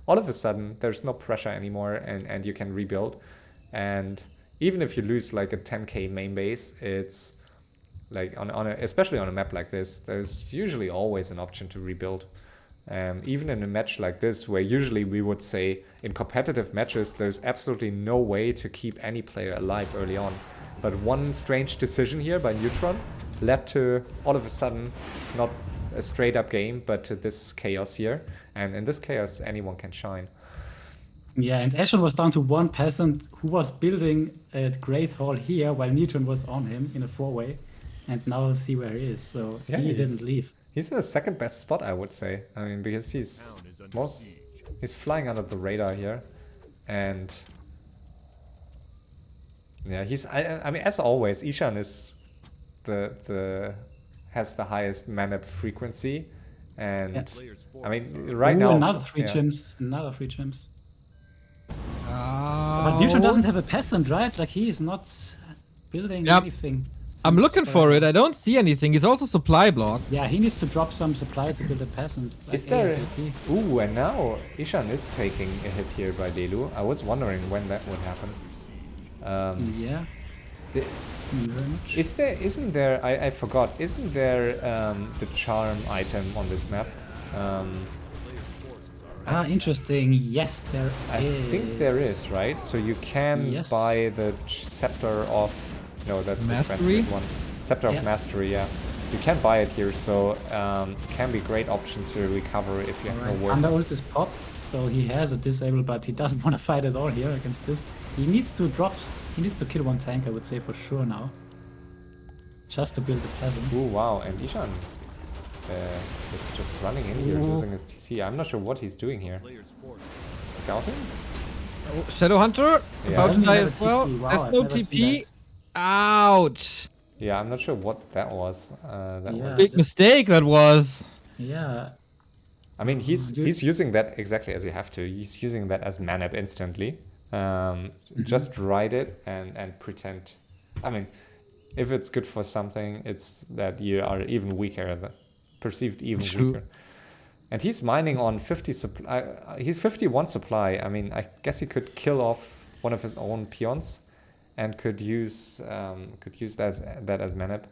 all of a sudden there's no pressure anymore, and you can rebuild. And even if you lose like a 10k main base, it's like especially on a map like this, there's usually always an option to rebuild. Even in a match like this, where usually we would say in competitive matches, there's absolutely no way to keep any player alive early on. But one strange decision here by Neutron led to all of a sudden not a straight up game, but to this chaos here. And in this chaos, anyone can shine. Yeah, and Eshan was down to 1 peasant who was building a Great Hall here while Neutron was on him in a 4-way. And now see where he is. So Yeah, he he's- didn't leave. He's in the second best spot, I would say. I mean, because he's flying under the radar here, and yeah, I mean, as always, Eshan is has the highest mana frequency, and I mean, right Ooh, now another 3 yeah. gems. Another 3 gems. Oh. But Neutron doesn't have a peasant, right? Like he is not building Yep. anything. I'm since looking for forever. it. I don't see anything. He's also supply block. Yeah, he needs to drop some supply to build a peasant. Like Is there? ASAP. Ooh, and now Eshan is taking a hit here by Lelu. I was wondering when that would happen. Yeah. The- Very much. Isn't there, I forgot, isn't there the charm item on this map? Interesting. Yes, there I is. think there is, right? So you can Yes. buy the Scepter of, no, that's Mastery? the transmit one. Scepter Yeah. of Mastery, yeah. You can buy it here, so can be a great option to recover if you have Alright, no work. Under ult is popped, so he has a disable, but he doesn't want to fight at all here against this. He needs to drop. He needs to kill 1 tank, I would say, for sure now. Just to build the peasant. Ooh, wow, and Eshan is just running in here using his TC. I'm not sure what he's doing here. Scouting? Oh, Shadow Hunter Yeah. about to Doesn't die have as a well. TP. Wow, There's I've no never seen TP. that. Ouch. Yeah, I'm not sure what that was. That Yeah. was. Big mistake that was. Yeah. I mean, he's You- using that exactly as you have to. He's using that as manap instantly. Just write it and pretend. I mean, if it's good for something, it's that you are even weaker, perceived even True. weaker. And he's mining on 50 supply. He's 51 supply. I mean, I guess he could kill off one of his own peons, and could use that as manip.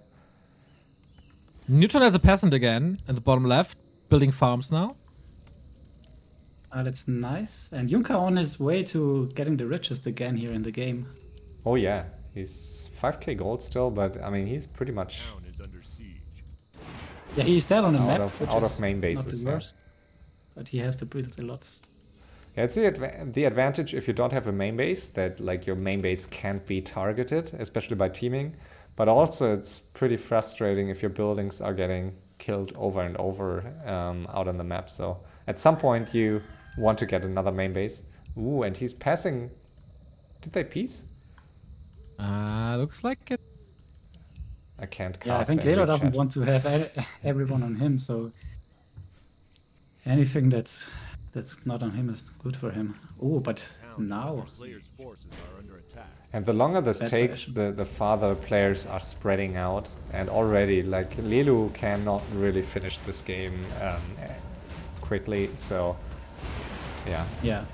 Neutron has a peasant again in the bottom left, building farms now. That's nice. And Junker on his way to getting the richest again here in the game. Oh yeah, he's 5k gold still, but I mean he's pretty much Yeah, he's dead on the map, out which of is main not bases. the Yeah. worst. But he has to build a lot. Yeah, it's the advantage if you don't have a main base, that like your main base can't be targeted, especially by teaming. But also it's pretty frustrating if your buildings are getting killed over and over out on the map. So at some point you want to get another main base. Ooh, and he's passing. Did they piece? Looks like it. I can't cast. Yeah, I think any Lelo doesn't chat. want to have everyone on him, so anything that's not on him is good for him. Oh, but now And the longer this bad for takes, the farther players are spreading out. And already, like, Lelu cannot really finish this game quickly. So, yeah. yeah,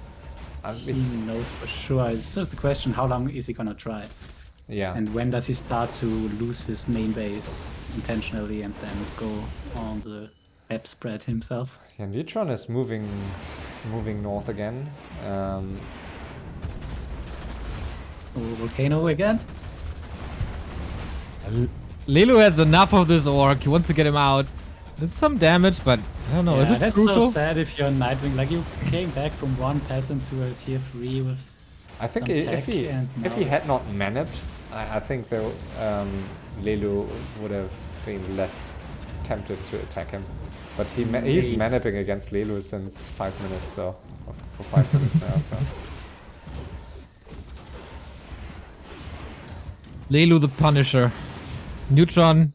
I he mean, knows for sure. It's just the question: how long is he gonna try? yeah. And when does he start to lose his main base intentionally and then go on the map spread himself? Yeah, Neutron is moving north again. Oh, Volcano again? Lelu has enough of this orc. He wants to get him out. It's some damage, but I don't know. yeah, Is it that's crucial? so sad if you're Nightwing. Like, you came back from one peasant to a tier 3 with I think some if tech, he and had now not managed, I think the Lelu would have been less tempted to attack him. But he's Maybe. maniping against Lelu since 5 minutes, so for 5 minutes now. So. Lelu the Punisher. Neutron,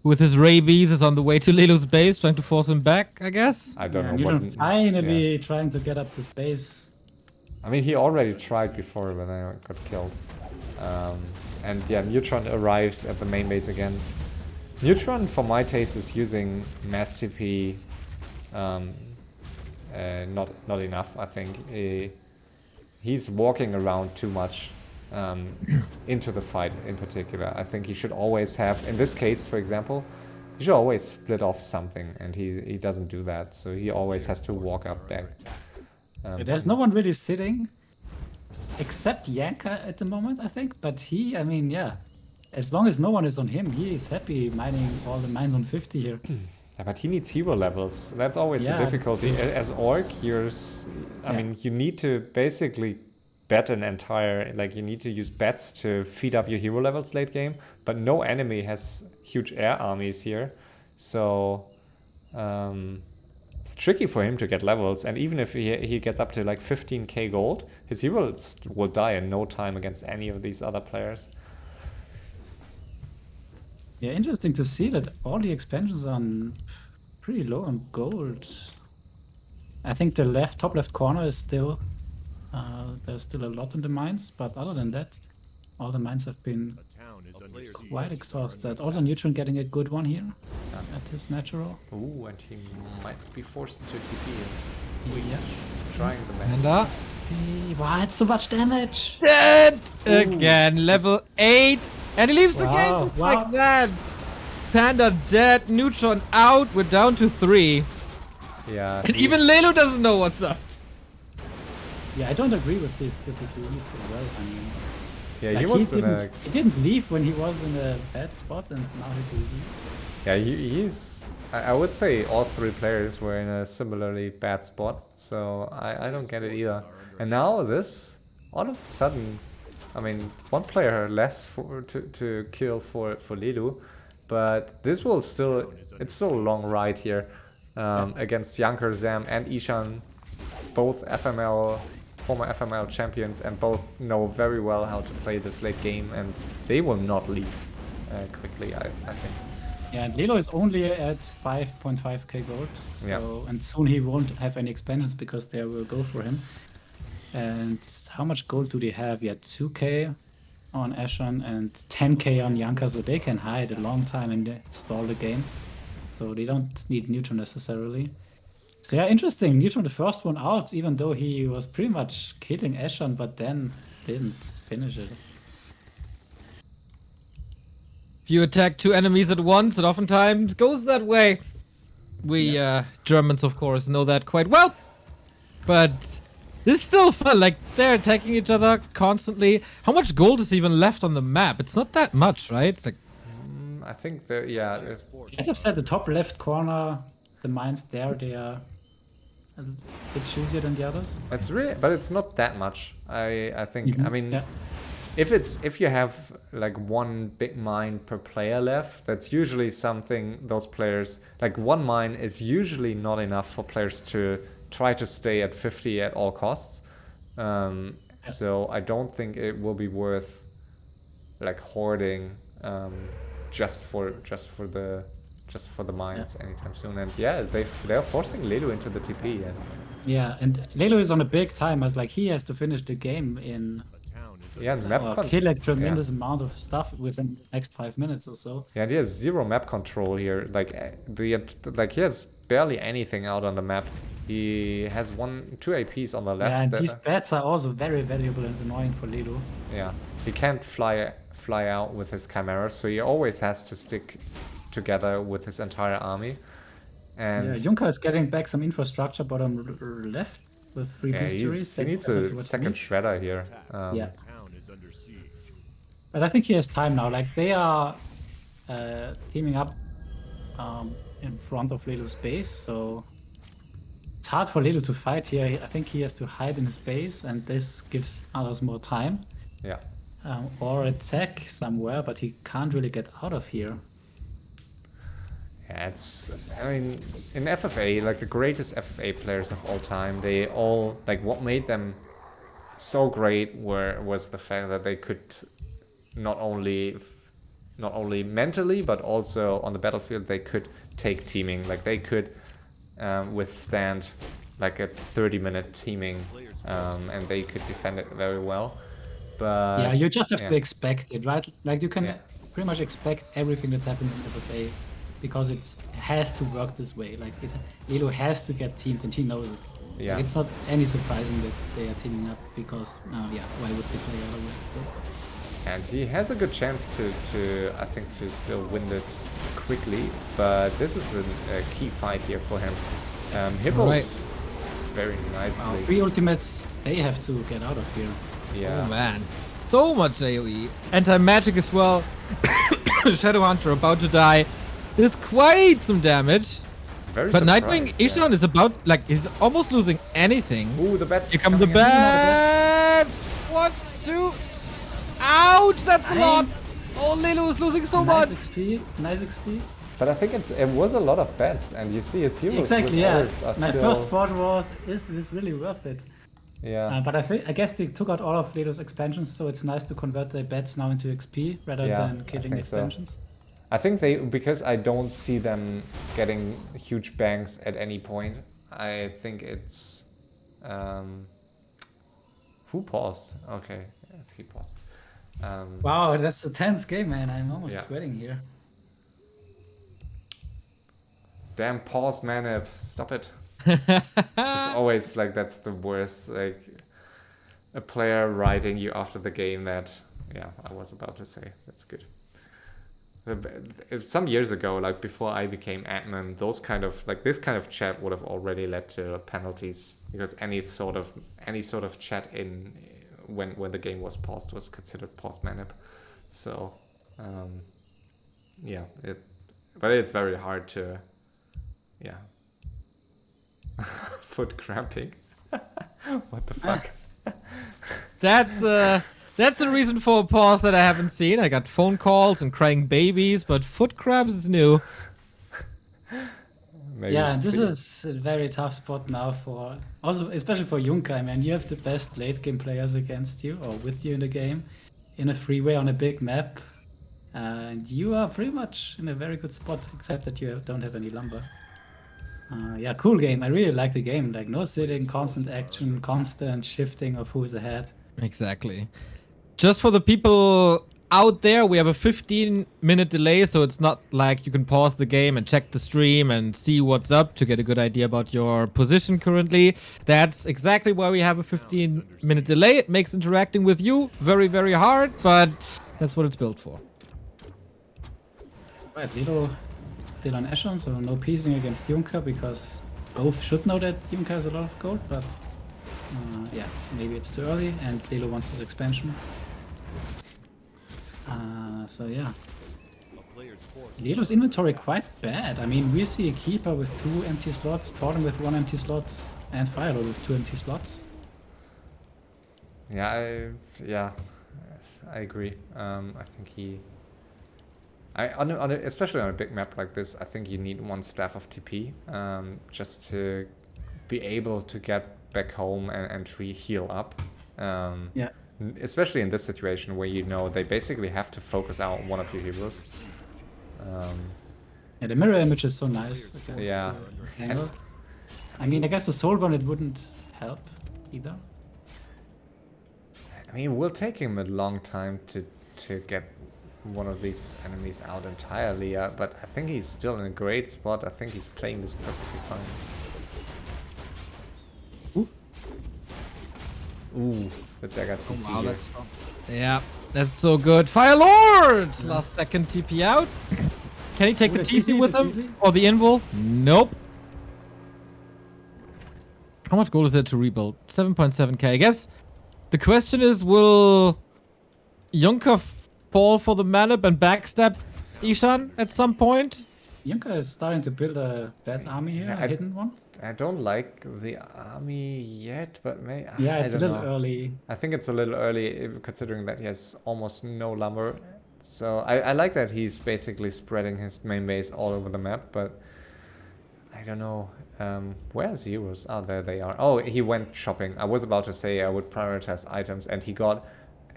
with his rabies, is on the way to Lelu's base, trying to force him back, I guess. I don't know Neutron what. finally yeah. trying to get up the space. I mean, he already tried before when I got killed. And yeah, Neutron arrives at the main base again. Neutron, for my taste, is using Mass TP not enough, I think. He's walking around too much into the fight in particular. I think he should always have, in this case, for example, he should always split off something, and he doesn't do that, so he always has to walk up back. There's no one really sitting, except Yanka at the moment, I think. But he, I mean, yeah, as long as no one is on him, he is happy mining all the mines on 50 here. Yeah, but he needs hero levels. That's always the Yeah, difficulty. As Orc, I mean, you need to basically bet an entire, like you need to use bets to feed up your hero levels late game, but no enemy has huge air armies here. So it's tricky for him to get levels, and even if he gets up to like 15k gold, his heroes will die in no time against any of these other players. Yeah, interesting to see that all the expansions are pretty low on gold. I think the top left corner is still, there's still a lot in the mines, but other than that, all the mines have been quite exhausted. Also, Neutron getting a good one here at his natural. Ooh, and he might be forced to TP. Yeah. Trying the And match. Wow, it's so much damage! Dead again, level 8, and he leaves the game Wow, just wow. like that. Panda dead, Neutron out. We're down to 3, Yeah. and even Lelu doesn't know what's up. Yeah, I don't agree with this leave as well. I mean, Yeah, like, he was in a. he didn't leave when he was in a bad spot, and now he leaves. Yeah, he's. I would say all three players were in a similarly bad spot, so I don't get it either. And now this, all of a sudden, I mean, one player less to kill for Lelu, but this will still, it's still a long ride here against Yanker, Zam, and Eshan, both former FML champions, and both know very well how to play this late game, and they will not leave quickly, I think. Yeah, and Lelo is only at 5.5k gold, so Yeah. and soon he won't have any expansions because they will go for him. And how much gold do they have? Yeah, 2k on Eshan and 10k on Yanka, so they can hide a long time and stall the game. So they don't need Neutron necessarily. So yeah, interesting. Neutron the first one out, even though he was pretty much killing Eshan, but then didn't finish it. If you attack 2 enemies at once, it oftentimes goes that way. We Germans, of course, know that quite well. But this is still fun. Like, they're attacking each other constantly. How much gold is even left on the map? It's not that much, right? It's like, I think that, yeah. As I've said, the top left corner, the mines there, they are a bit choosier than the others. It's really, but it's not that much. I think. I mean, Yeah. if you have like one big mine per player left, that's usually something those players, like one mine is usually not enough for players to try to stay at 50 at all costs. So I don't think it will be worth like hoarding just for the mines anytime soon. And yeah, they're forcing Lelu into the TP. And Yeah, and Lelo is on a big time as like he has to finish the game in yeah, or kill a tremendous amount of stuff within the next 5 minutes or so. Yeah, he has zero map control here. Like he has barely anything out on the map. He has 2 APs on the left. Yeah, and that- these bats are also very valuable and annoying for Lelo. yeah, he can't fly out with his Chimera, so he always has to stick together with his entire army. And Yeah, Junker is getting back some infrastructure bottom left with 3 boosteries. he needs a second shredder here. Yeah. But I think he has time now. Like they are teaming up in front of Lelo's base, so it's hard for Lelo to fight here. I think he has to hide in his base, and this gives others more time. Yeah. Or attack somewhere, but he can't really get out of here. Yeah, I mean, in FFA, like the greatest FFA players of all time, they all, like what made them so great was the fact that they could not only mentally, but also on the battlefield, they could take teaming. Like they could withstand like a 30-minute teaming, and they could defend it very well. But yeah, you just have to expect it, right? Like you can pretty much expect everything that happens in FFA because it has to work this way. Like Lelo has to get teamed, and he knows it. Yeah. Like, it's not any surprising that they are teaming up because, why would they play otherwise? And he has a good chance to I think, to still win this quickly. But this is a key fight here for him. Hippos very nicely. 3 ultimates, they have to get out of here. Yeah. oh man. So much AoE. Anti-magic as well. Shadow Hunter about to die. There's quite some damage. Very But surprised, Nightwing yeah. Eshan is about, like, he's almost losing anything. Ooh, the bats. Here come the coming in. bats! 1, 2. Ouch, that's a lot. Oh, Lelo is losing so much. Nice XP. But I think it was a lot of bats, and you see his heroes. Exactly, with yeah. others are My still, first thought was, is this really worth it? Yeah. But I guess they took out all of Lelo's expansions, so it's nice to convert the bats now into XP rather Yeah, than I killing think so. expansions. I think because I don't see them getting huge banks at any point. I think it's who paused? Okay, yes, he paused. Wow, that's a tense game, man. I'm almost Yeah. sweating here. Damn pause, man! Stop it. It's always like that's the worst. Like a player writing you after the game that, yeah, I was about to say. That's good. Some years ago, like before I became admin, this kind of chat would have already led to penalties because any sort of chat in when the game was paused was considered pause manip. So but it's very hard to foot cramping. What the fuck? That's a reason for a pause that I haven't seen. I got phone calls and crying babies, but foot cramps is new. Maybe Yeah, it's this pretty- is a very tough spot now for also especially for Junkai, man. You have the best late game players against you or with you in the game in a freeway on a big map. And you are pretty much in a very good spot, except that you don't have any lumber. Yeah, cool game. I really like the game. Like no sitting, constant action, constant shifting of who's ahead. Exactly. Just for the people out there, we have a 15-minute delay, so it's not like you can pause the game and check the stream and see what's up to get a good idea about your position currently. That's exactly why we have a 15-minute delay. It makes interacting with you very, very hard, but that's what it's built for. Right, Lilo still on Eshan, so no piecing against Junker because both should know that Junker has a lot of gold, but yeah, maybe it's too early and Lilo wants this expansion. So yeah. Lilo's inventory quite bad. I mean, we see a Keeper with 2 empty slots, Bottom with 1 empty slot, and Firelord with 2 empty slots. Yeah, I agree. I think he... especially on a big map like this, I think you need one staff of TP just to be able to get back home and heal up. Yeah. Especially in this situation where you know they basically have to focus out one of your heroes. Yeah, the mirror image is so nice. Yeah. I mean, I guess the Soulburn, it wouldn't help either. I mean, it will take him a long time to get one of these enemies out entirely, but I think he's still in a great spot. I think he's playing this perfectly fine. Ooh, the dagger TC Wow, here. yeah, that's so good. Firelord! Last second TP out. Can he take the TC with him? Or the invul? Nope. How much gold is there to rebuild? 7.7k. I guess the question is, will Junker fall for the Manip and backstab Eshan at some point? Junker is starting to build a bad army here, Yeah, a hidden one. I don't like the army yet, but maybe... Yeah, it's I a don't little know. early. I think it's a little early considering that he has almost no lumber. So I like that he's basically spreading his main base all over the map, but I don't know. Where's heroes? Oh, there they are. Oh, he went shopping. I was about to say I would prioritize items, and he got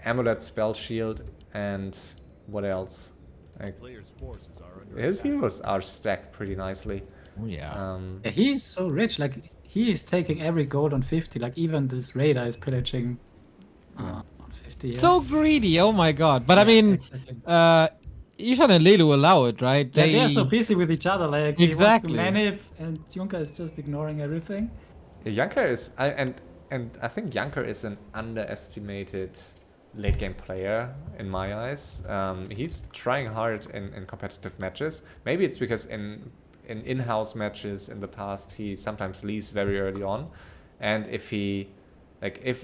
Amulet, Spell Shield, and what else? Like, his heroes are stacked pretty nicely. Oh, yeah. Yeah, he is so rich. Like, he is taking every gold on 50. Like, even this Raider is pillaging on 50. Yeah. So greedy, oh my god. But I mean, exactly. Eshan and Lelu allow it, right? Yeah, they are so busy with each other. Like, Exactly. he wants to manip, and Junker is just ignoring everything. Junker is... and I think Junker is an underestimated late game player in my eyes. He's trying hard in competitive matches. Maybe it's because in-house matches in the past he sometimes leaves very early on, and if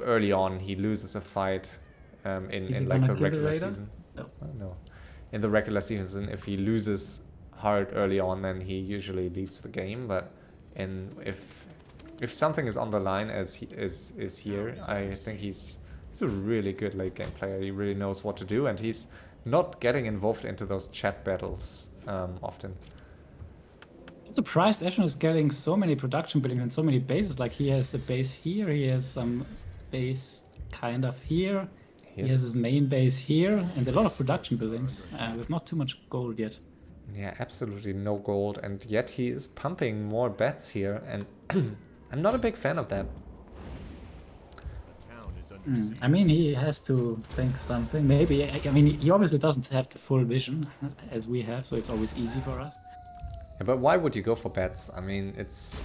early on he loses a fight in like the regular season. No, in the regular season, if he loses hard early on, then he usually leaves the game. But if something is on the line as he is here, I think he's a really good late game player. He really knows what to do, and he's not getting involved into those chat battles often. I'm surprised Eshan is getting so many production buildings and so many bases. Like, he has a base here, he has some base kind of here, he has his main base here, and a lot of production buildings with not too much gold yet. Yeah, absolutely no gold, and yet he is pumping more bets here, and I'm not a big fan of that. I mean, he has to think something. Maybe, I mean, he obviously doesn't have the full vision as we have, so it's always easy for us. Yeah, but why would you go for bets? I mean, it's...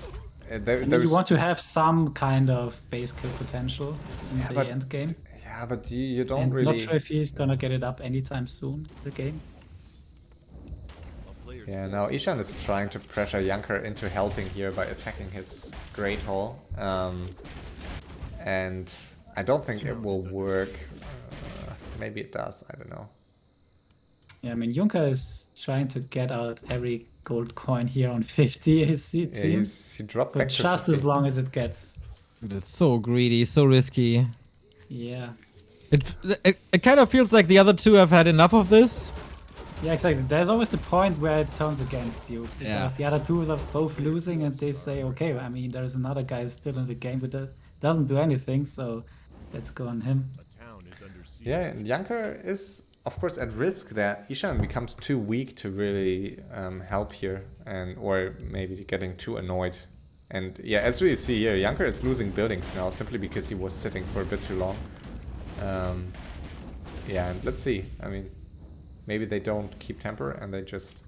you want to have some kind of base kill potential in the end game. Yeah, but you don't and really... not sure if he's gonna get it up anytime soon, the game. Yeah, now Eshan is trying to pressure Junker into helping here by attacking his Great Hall. And I don't think it will work. Maybe it does, I don't know. Yeah, I mean, Junker is trying to get out every gold coin here on 50, it seems. He dropped but back to just 50. as long as it gets. It's so greedy, so risky. Yeah. It kind of feels like the other two have had enough of this. Yeah, exactly. There's always the point where it turns against you. Because the other two are both losing and they say, okay, I mean, there's another guy still in the game but that doesn't do anything, so let's go on him. Yeah, and Junker is of course at risk that Eshan becomes too weak to really help here, or maybe getting too annoyed. And yeah, as we see here, Janker is losing buildings now simply because he was sitting for a bit too long. Yeah, and let's see. I mean, maybe they don't keep temper and they just...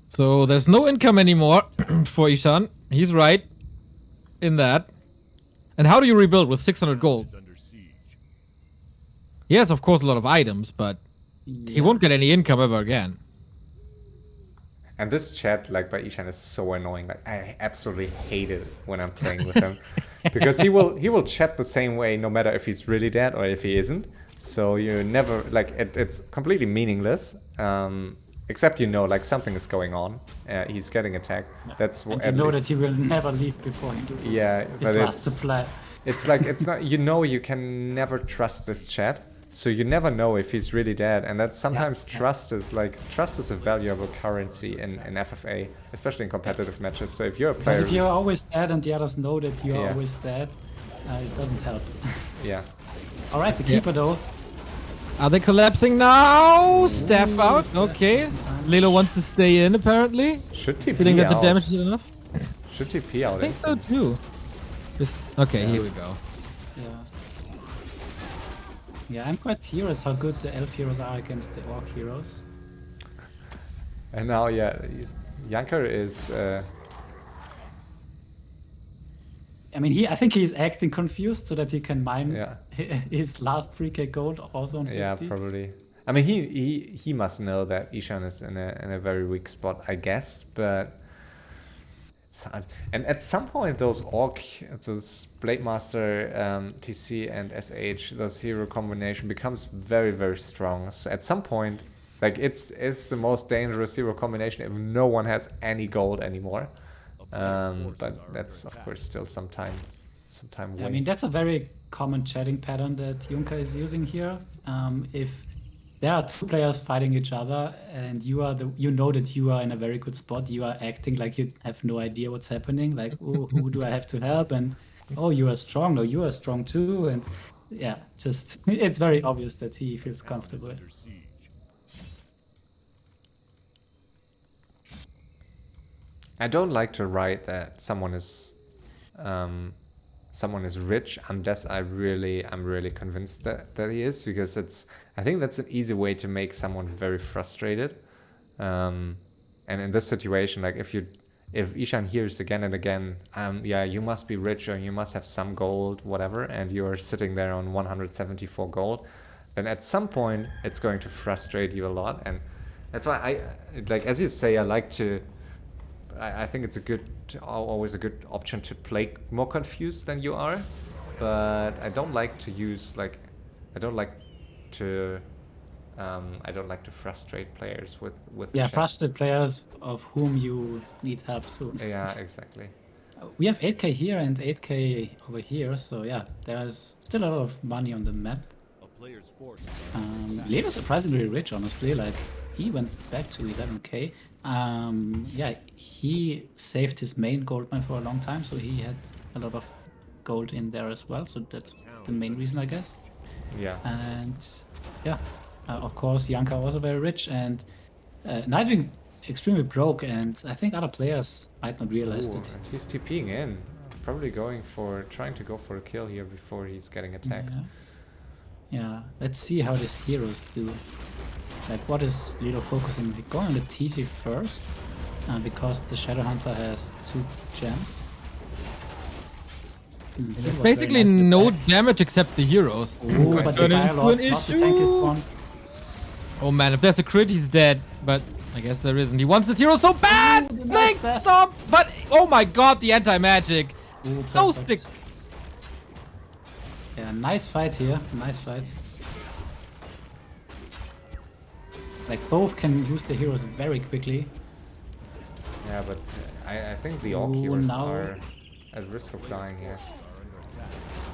So there's no income anymore for Eshan. He's right in that. And how do you rebuild with 600 gold? He has, of course, a lot of items, but he won't get any income ever again. And this chat, like by Eshan, is so annoying. Like I absolutely hate it when I'm playing with him, because he will chat the same way no matter if he's really dead or if he isn't. So you never like it's completely meaningless. Except like something is going on. He's getting attacked. That's what. And you know that he will never leave before he loses his last supply. It's like it's not. You can never trust this chat. So you never know if he's really dead, and that sometimes trust is a valuable currency in FFA, especially in competitive matches. So if you're a player, if you're always dead and the others know that you're always dead, it doesn't help. Yeah. All right, the keeper though. Are they collapsing now? Staff out. Okay. Lelo wants to stay in apparently. Should TP Feeling that out? the damage is enough. Should TP out? I think so too. Okay, here we go. Yeah, I'm quite curious how good the elf heroes are against the orc heroes. And now, Janker is... I mean, I think he's acting confused so that he can mine his last 3k gold also on 50. Yeah, probably. I mean, he must know that Eshan is in a very weak spot, I guess, but... It's hard. And at some point, those Blade Master, TC, and SH, those hero combination becomes very, very strong. So at some point, like it's the most dangerous hero combination if no one has any gold anymore. But that's of course still some time away. I mean, that's a very common chatting pattern that Junker is using here. If there are two players fighting each other and you know that you are in a very good spot, you are acting like you have no idea what's happening, like, oh, who do I have to help? And oh, you are strong, no, you are strong too. And yeah, just it's very obvious that he feels comfortable. I don't like to write that someone is rich unless I'm really convinced that he is, because I think that's an easy way to make someone very frustrated. And in this situation, like if Eshan hears again and again, you must be rich or you must have some gold, whatever, and you're sitting there on 174 gold, then at some point it's going to frustrate you a lot. And that's why as you say, I think it's always a good option to play more confused than you are, but I don't like to frustrate players with frustrate players of whom you need help soon. Yeah, exactly. We have 8k here and 8k over here, so yeah, there's still a lot of money on the map. Lelo's surprisingly rich, honestly. Like, he went back to 11k. He saved his main gold mine for a long time, so he had a lot of gold in there as well. So that's the main reason, I guess. Yeah. And of course, Janka also very rich, and Nightwing extremely broke, and I think other players might not realize it. He's TPing in, probably trying to go for a kill here before he's getting attacked. Yeah, let's see how these heroes do. Like, what is Lelo focusing? Going on the TC first, because the Shadow Hunter has 2 gems. There's basically no damage except the heroes. Ooh, but the Fire Lord, not the tankiest one. Oh man, if there's a crit, he's dead. But I guess there isn't. He wants this hero so bad! Link, stop! But oh my god, the anti-magic. So stick. Yeah, nice fight here. Nice fight. Like, both can use the heroes very quickly. Yeah, but I think the orc heroes are at risk of dying here.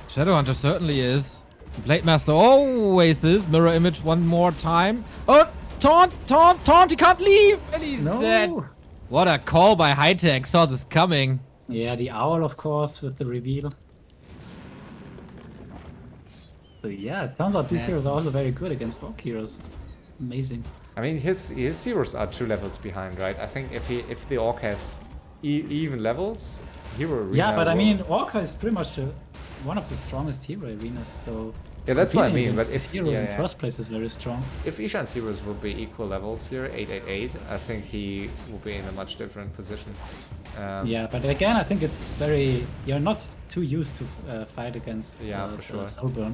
Shadowhunter certainly is. Blade Master always is. Mirror image one more time. Oh, taunt! He can't leave! And he's dead. What a call by Hightech. Saw this coming. Yeah, the owl, of course, with the reveal. So yeah, it turns out these Yeah. heroes are also very good against orc heroes. Amazing. I mean, his heroes are 2 levels behind, right? I think if the orc has even levels, hero arena. Yeah, but I will- mean, Orca is pretty much one of the strongest hero arenas, so Yeah, that's what I competing mean. against But these if heroes in first place is very strong. if Ishan's heroes will be equal levels here, 888, I think he will be in a much different position. Yeah, but again, I think it's very... You're not too used to fight against Yeah, for sure. Soulburn.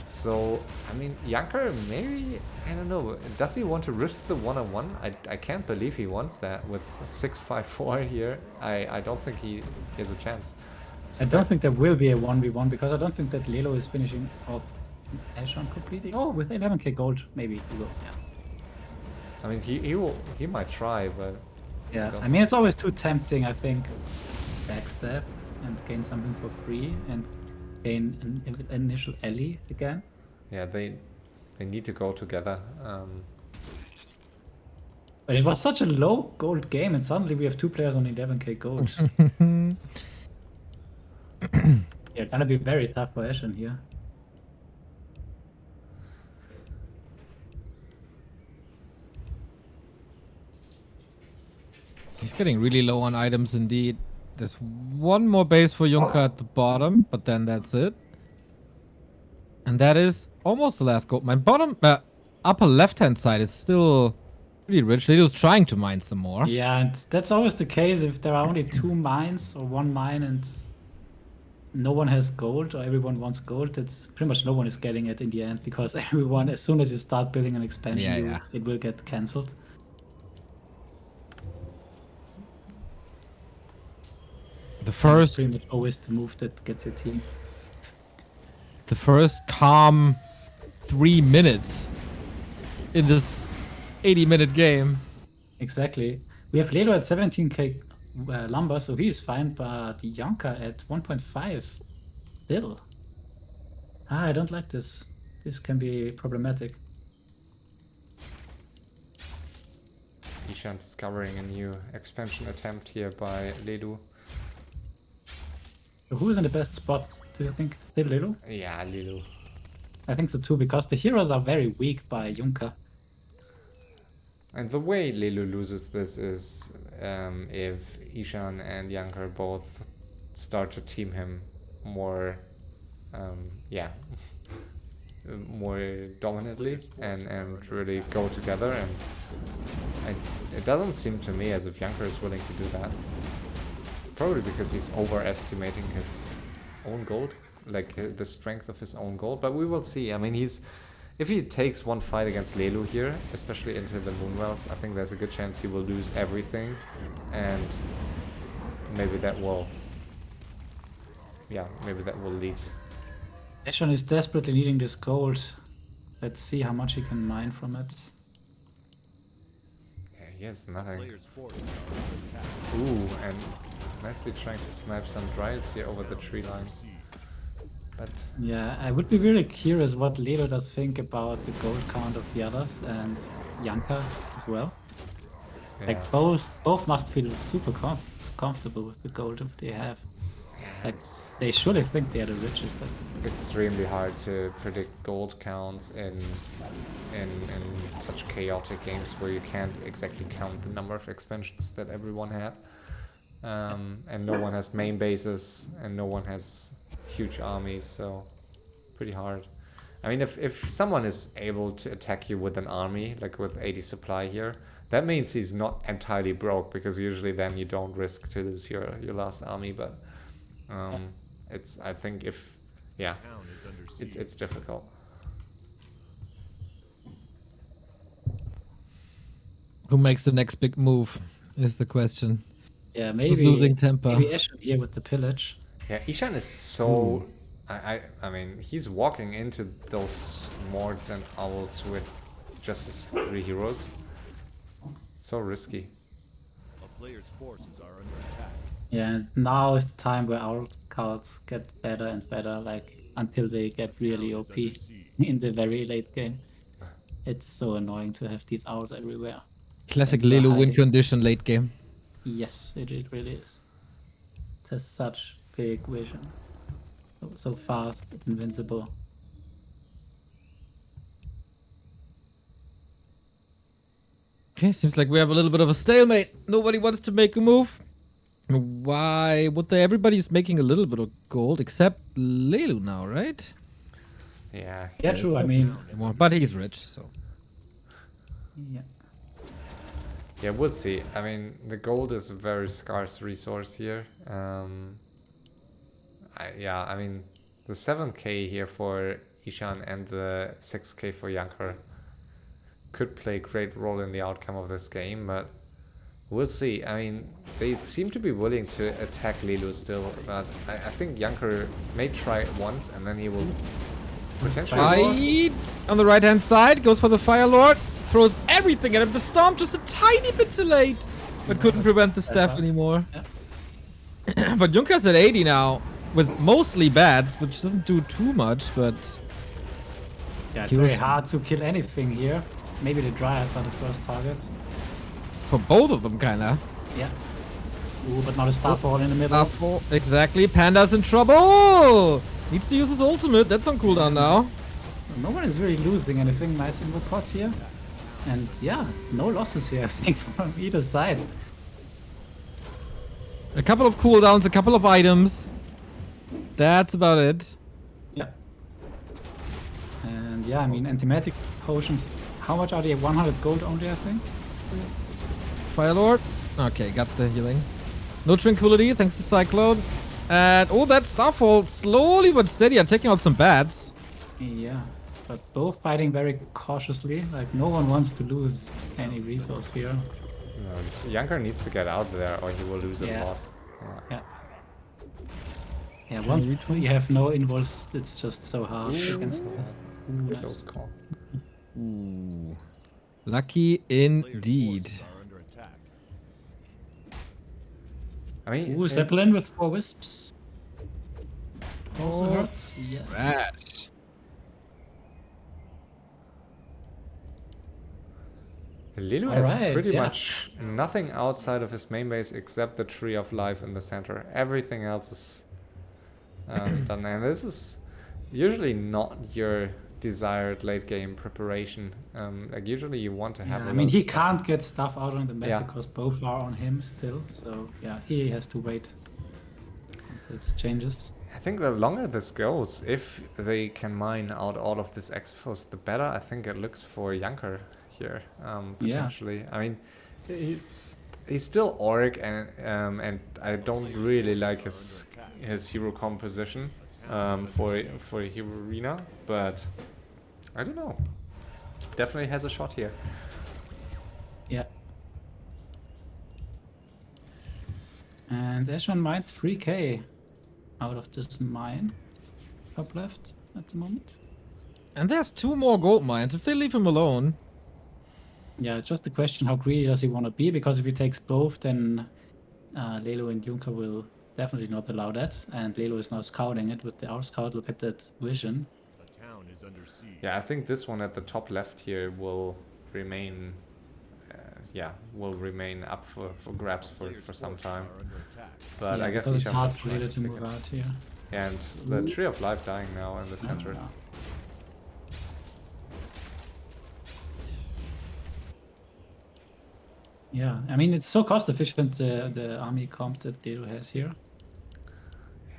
So, I mean, Janker, maybe, I don't know, does he want to risk the one-on-one? I can't believe he wants that with 654 here. I don't think he has a chance. I don't think there will be a 1v1 because I don't think that Lelo is finishing off Eshan completely. Oh, with 11k gold, maybe he will. Yeah. I mean, he might try, but Yeah, don't I mean, it's always too tempting, I think, backstab and gain something for free and gain an initial ally again. yeah, they need to go together. But it was such a low gold game, and suddenly we have 2 players on 11k gold. Yeah, gonna be very tough for Eshan here. He's getting really low on items indeed. There's one more base for Junker at the bottom, but then that's it. And that is almost the last gold mine. Bottom, upper left-hand side is still pretty rich. Lido's trying to mine some more. Yeah, and that's always the case if there are only 2 mines or 1 mine and no one has gold or everyone wants gold. It's pretty much no one is getting it in the end because everyone, as soon as you start building an expansion, Yeah. it will get cancelled. The first, Pretty much always the move that gets your team. the first calm 3 minutes in this 80-minute game. Exactly. We have Lelo at 17k lumber, so he is fine, but Yonka at 1.5 still. I don't like this. This can be problematic. Ishan discovering a new expansion attempt here by Ledu. So who is in the best spot, do you think? Still Lelo? Yeah, Ledu. I think so too, because the heroes are very weak by Yunka. And the way Lelu loses this is if Ishan and Janker both start to team him more, more dominantly and really go together. And it doesn't seem to me as if Janker is willing to do that. Probably because he's overestimating his own gold, like the strength of his own gold. But we will see. I mean, if he takes one fight against Lelu here, especially into the Moonwells, I think there's a good chance he will lose everything, and maybe that will, lead. Eshan is desperately needing this gold. Let's see how much he can mine from it. Yeah, he has nothing. Ooh, and nicely trying to snipe some dryads here over the tree line. But Yeah, I would be really curious what Lelo does think about the gold count of the others and Yanka as well. yeah, Like both must feel super comfortable with the gold that they have. Like it's they surely think they are the richest. it's extremely hard to predict gold counts in such chaotic games where you can't exactly count the number of expansions that everyone had, and no one has main bases and no one has huge armies, so pretty hard. I mean, if someone is able to attack you with an army, like with 80 supply here, that means he's not entirely broke, because usually then you don't risk to lose your last army. But it's, I think, it's difficult. Who makes the next big move is the question. Yeah, Who's maybe losing temper? Maybe Eshan here with the pillage. Yeah, Ishan is so... I mean, he's walking into those Mords and Owls with just his 3 heroes. It's so risky. A player's forces are under attack. Yeah, and now is the time where our cards get better and better, like until they get really OP in the very late game. It's so annoying to have these owls everywhere. Classic And Lelu win hiding. condition late game. Yes, it really is. It has such big vision. So fast, invincible. Okay, seems like we have a little bit of a stalemate. Nobody wants to make a move. Why would they? Everybody's making a little bit of gold except Lelu now, right? Yeah. Yeah, true. I mean, But he's rich, so. yeah. Yeah, we'll see. I mean, the gold is a very scarce resource here. I mean, the 7k here for Eshan and the 6k for Yanker could play a great role in the outcome of this game, but we'll see. I mean, they seem to be willing to attack Lelu still, but I think Yanker may try it once and then he will potentially... Fight on the right-hand side, goes for the Fire Lord, throws everything at him. The Storm just a tiny bit too late, but couldn't prevent the staff anymore. Yeah. But Junker's at 80 now, with mostly bats, which doesn't do too much, but... Yeah, it's He very was- hard to kill anything here. Maybe the Dryads are the first target. For both of them, kinda. Yeah. Ooh, but not a Starfall in the middle. Exactly, Panda's in trouble! Needs to use his ultimate, that's on cooldown now. So no one is really losing anything nice in the pot here. And yeah, no losses here, I think, from either side. A couple of cooldowns, a couple of items. That's about it. Yeah. And yeah, I mean, antimatic potions, how much are they? 100 gold only, I think? Fire Lord. Okay, got the healing. No tranquility, thanks to Cyclone. And oh, that Starfall slowly but steady are taking out some bats. Yeah, but both fighting very cautiously. Like, no one wants to lose any resource here. No, Yanker needs to get out there or he will lose a Yeah. lot. Yeah. Yeah, once you have no involves, it's just so hard against us. Ooh, Close call. Ooh. Lucky Players' indeed. forces are under attack. I mean, Ooh, Zeppelin with 4 wisps. Also Oh, hurts. Yeah. Rash. Lelu has Alright, pretty yeah. much nothing outside of his main base except the Tree of Life in the center. Everything else is done. And this is usually not your desired late game preparation. Like usually you want to have Yeah, a I mean, lot he of stuff. can't get stuff out on the map Yeah. because both are on him still. So yeah, he has to wait until it changes. I think the longer this goes, if they can mine out all of this expos, the better I think it looks for Yanker here, potentially. I mean, he's still Auric, and I don't really like his hero composition for Hero Arena, but I don't know. Definitely has a shot here. Yeah. And Eshan mined 3k out of this mine. Top left at the moment. And there's 2 more gold mines. If they leave him alone. Yeah, just the question, how greedy does he want to be? Because if he takes both, then Lelu and Junker will definitely not allow that. And Lelu is now scouting it with the R-Scout. Look at that vision. The town is under siege. Yeah, I think this one at the top left here will remain. Will remain up for grabs for some time. Are under attack. But Yeah, I guess because it's Ishan hard will for try Lelu to take move it. out here. And the Tree of Life dying now in the center. Yeah. Yeah, I mean, it's so cost efficient, the army comp that Lelu has here.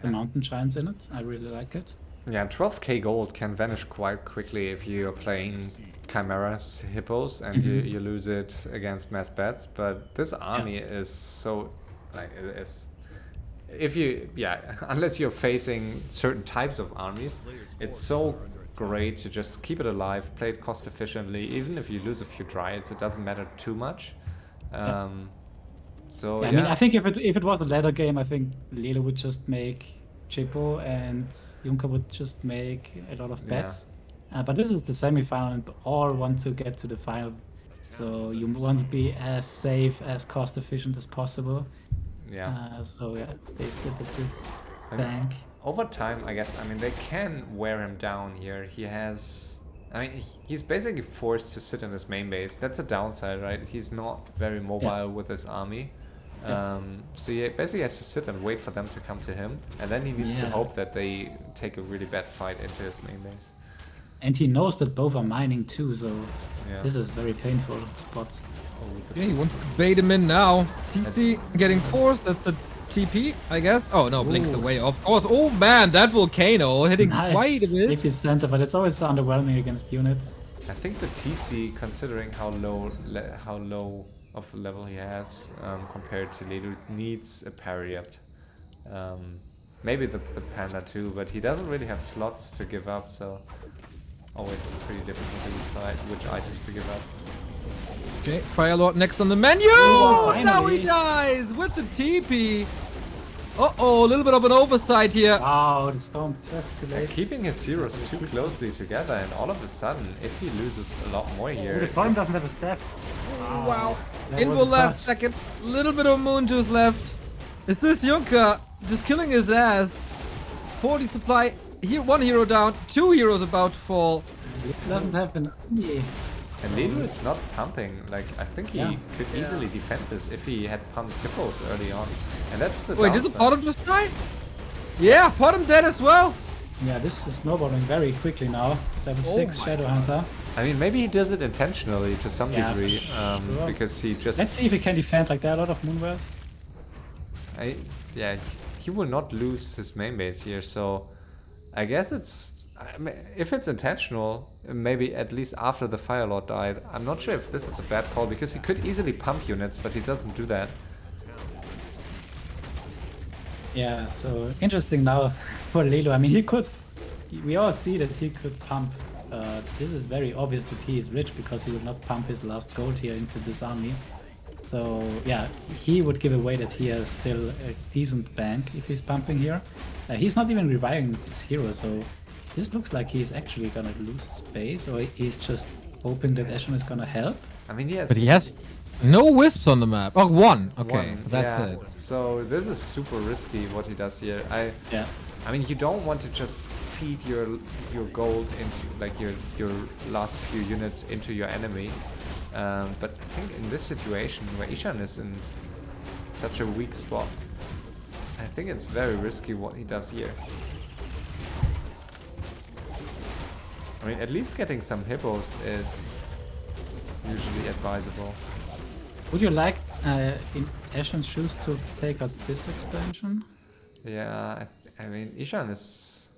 The mountain shines in it. I really like it. Yeah, 12k gold can vanish quite quickly if you are playing Chimeras, Hippos, and you lose it against mass bats. But this army is so, like, it is. If you, unless you're facing certain types of armies, it's so great to just keep it alive, play it cost efficiently. Even if you lose a few Dryads, it doesn't matter too much. So I mean, I think if it was a ladder game, I think Lelu would just make Chippo and Junker would just make a lot of bets. But this is the semi-final and all want to get to the final. So you want to be as safe, as cost efficient as possible. So yeah, they sit at this bank. Over time, I guess, I mean, they can wear him down here. He has... I mean, he's basically forced to sit in his main base. That's a downside, right? He's not very mobile with his army. So he basically has to sit and wait for them to come to him. And then he needs to hope that they take a really bad fight into his main base. And he knows that both are mining too, so Yeah. this is very painful spot. the Yeah, he TC. wants to bait him in now. TC getting forced. That's a TP, I guess. Oh no, blinks Ooh. away. Of course. Oh man, that volcano hitting quite a Nice. bit. Leafy center, but it's always underwhelming against units. I think the TC, considering how low of a level he has compared to Ledu, needs a parry up. Maybe the panda too, but he doesn't really have slots to give up, so always pretty difficult to decide which items to give up. Okay, Firelord next on the menu. Ooh, Now he finally. dies with the TP. Uh-oh, a little bit of an oversight here. Wow, the storm just too late. Keeping his heroes too closely together, and all of a sudden, if he loses a lot more here, The bottom this- doesn't have a step. Wow. That Info was a last touch. second. Little bit of moon juice left. Is this Junker just killing his ass? 40 supply. Here, one hero down. 2 heroes about to fall. It doesn't have an E. and Ledu is not pumping. Like, I think he Yeah. could easily defend this if he had pumped hippos early on. And that's the Wait, did the downside. bottom just die? Yeah, bottom dead as well. Yeah, this is snowballing very quickly now. Level 6 my Shadowhunter. I mean, maybe he does it intentionally to some Yeah, for degree, sure. because he just... Let's see if he can defend. Like, there are a lot of Moonverse. Yeah, he will not lose his main base here, so I guess it's... I mean, if it's intentional, maybe at least after the Firelord died. I'm not sure if this is a bad call, because he could easily pump units, but he doesn't do that. Yeah, so interesting now for Lelo. I mean, he could. We all see that he could pump. This is very obvious that he is rich because he would not pump his last gold here into this army. So yeah, he would give away that he has still a decent bank if he's pumping here. He's not even reviving his hero, so this looks like he's actually gonna lose his base, or he's just hoping that Eshan is gonna help. I mean, he has... But he has no wisps on the map. Oh, one. Okay, one, that's yeah. it. So this is super risky what he does here. Yeah. I mean, you don't want to just feed your gold into, like, your last few units into your enemy. But I think in this situation where Eshan is in such a weak spot, I think it's very risky what he does here. I mean, at least getting some hippos is usually advisable. Would you like in Eshan's shoes to take out this expansion? Yeah, I mean, Eshan is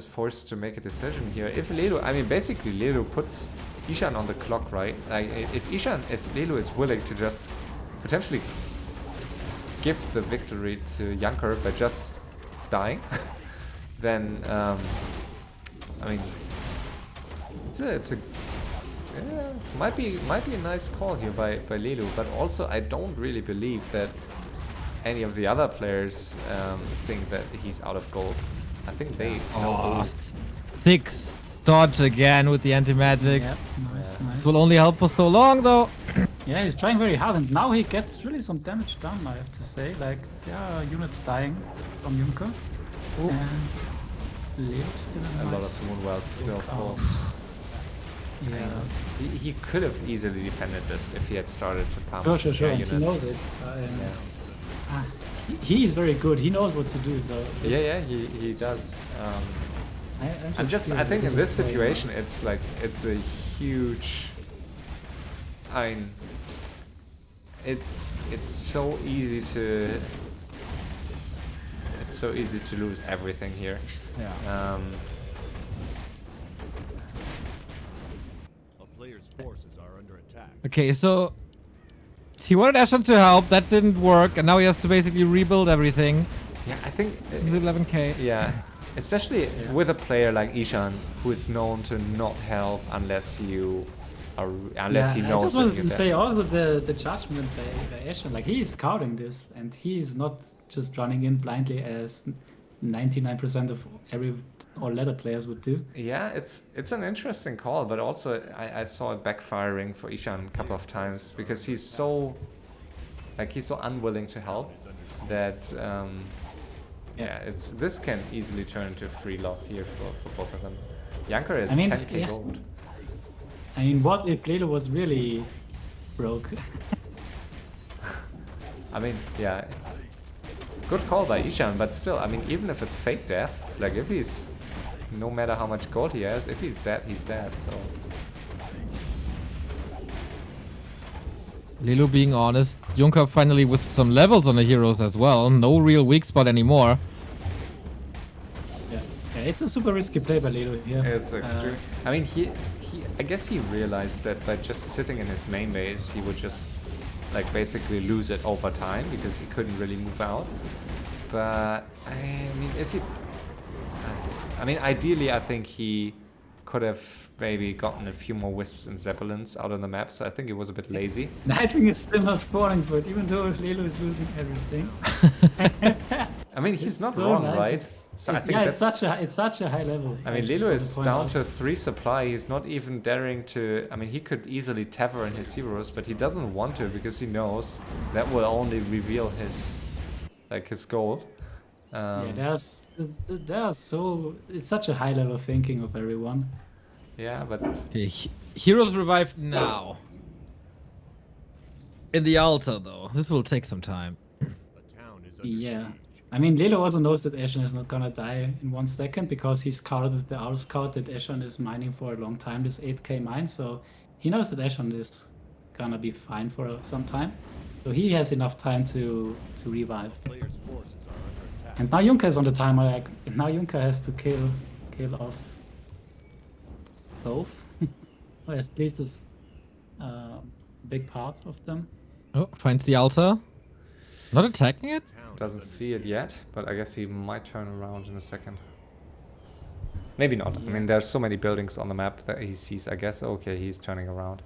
forced to make a decision here. If Lelu, I mean, basically Lelu puts Eshan on the clock, right? Like, if Lelu is willing to just potentially give the victory to Janker by just dying, then I mean, it's a yeah, might be a nice call here by Lelu, but also I don't really believe that any of the other players think that he's out of gold. I think they know. Oh, 6 dodge again with the anti-magic. Yeah, nice, nice. This will only help for so long, though. Yeah, he's trying very hard, and now he gets really some damage done, I have to say. Like, yeah, units dying from Junker. Ooh. And Leo still in A lot nice of Moonwells still call. full. Yeah, He could have easily defended this if he had started to pump sure, their and he units. knows it. He is very good, he knows what to do, so... Yeah, he does. I'm just I think in this is very situation, it's like, it's a huge... I mean, it's so easy to... It's so easy to lose everything here. Yeah. A player's forces are under attack. Okay, so he wanted Eshan to help. That didn't work, and now he has to basically rebuild everything. Yeah, I think... With 11k. Yeah, especially with a player like Eshan, who is known to not help unless you are, he knows I just that wanted you're to dead. say also the judgment by Eshan, like he is scouting this, and he is not just running in blindly as 99% of all ladder players would do. Yeah, it's an interesting call, but also I saw it backfiring for Eshan a couple of times because he's so unwilling to help that this can easily turn into a free loss here for both of them. Janker is 10k gold. I mean, what if Lelo was really broke? I mean, yeah, good call by Eshan, but still, I mean, even if it's fake death, like if he's, no matter how much gold he has, if he's dead, he's dead, so. Lelu being honest. Junker finally with some levels on the heroes as well. No real weak spot anymore. Yeah. Yeah, it's a super risky play by Lelo here. It's extreme. I mean, I guess he realized that by just sitting in his main base, he would just like basically lose it over time because he couldn't really move out. But I mean, I mean, ideally, I think he could have maybe gotten a few more wisps and zeppelins out on the map. So I think it was a bit lazy. Nightwing is still not falling for it, even though Lelo is losing everything. I mean, he's It's not so wrong, nice. right? So I think yeah, that's. it's such a high level. I mean, just Lelo want is point down out. to 3 supply. He's not even daring to. I mean, he could easily Tavern his heroes, but he doesn't want to because he knows that will only reveal his, like, his gold. Yeah, there's so it's such a high level thinking of everyone. Yeah, but Okay, heroes revived now. In the altar, though. This will take some time. The town is under Yeah. siege. I mean, Lelo also knows that Eshan is not gonna die in 1 second because he's carded with the Owl Scout that Eshan is mining for a long time, this 8k mine, so he knows that Eshan is gonna be fine for some time. So he has enough time to revive. Players' forces are under attack. And now Junker is on the timer, like, and now Junker has to kill off both. Or at least this big part of them. Oh, finds the altar. Not attacking it? Town is doesn't under see it siege. yet. But I guess he might turn around in a second. Maybe not. I mean, there's so many buildings on the map that he sees. I guess okay, he's turning around.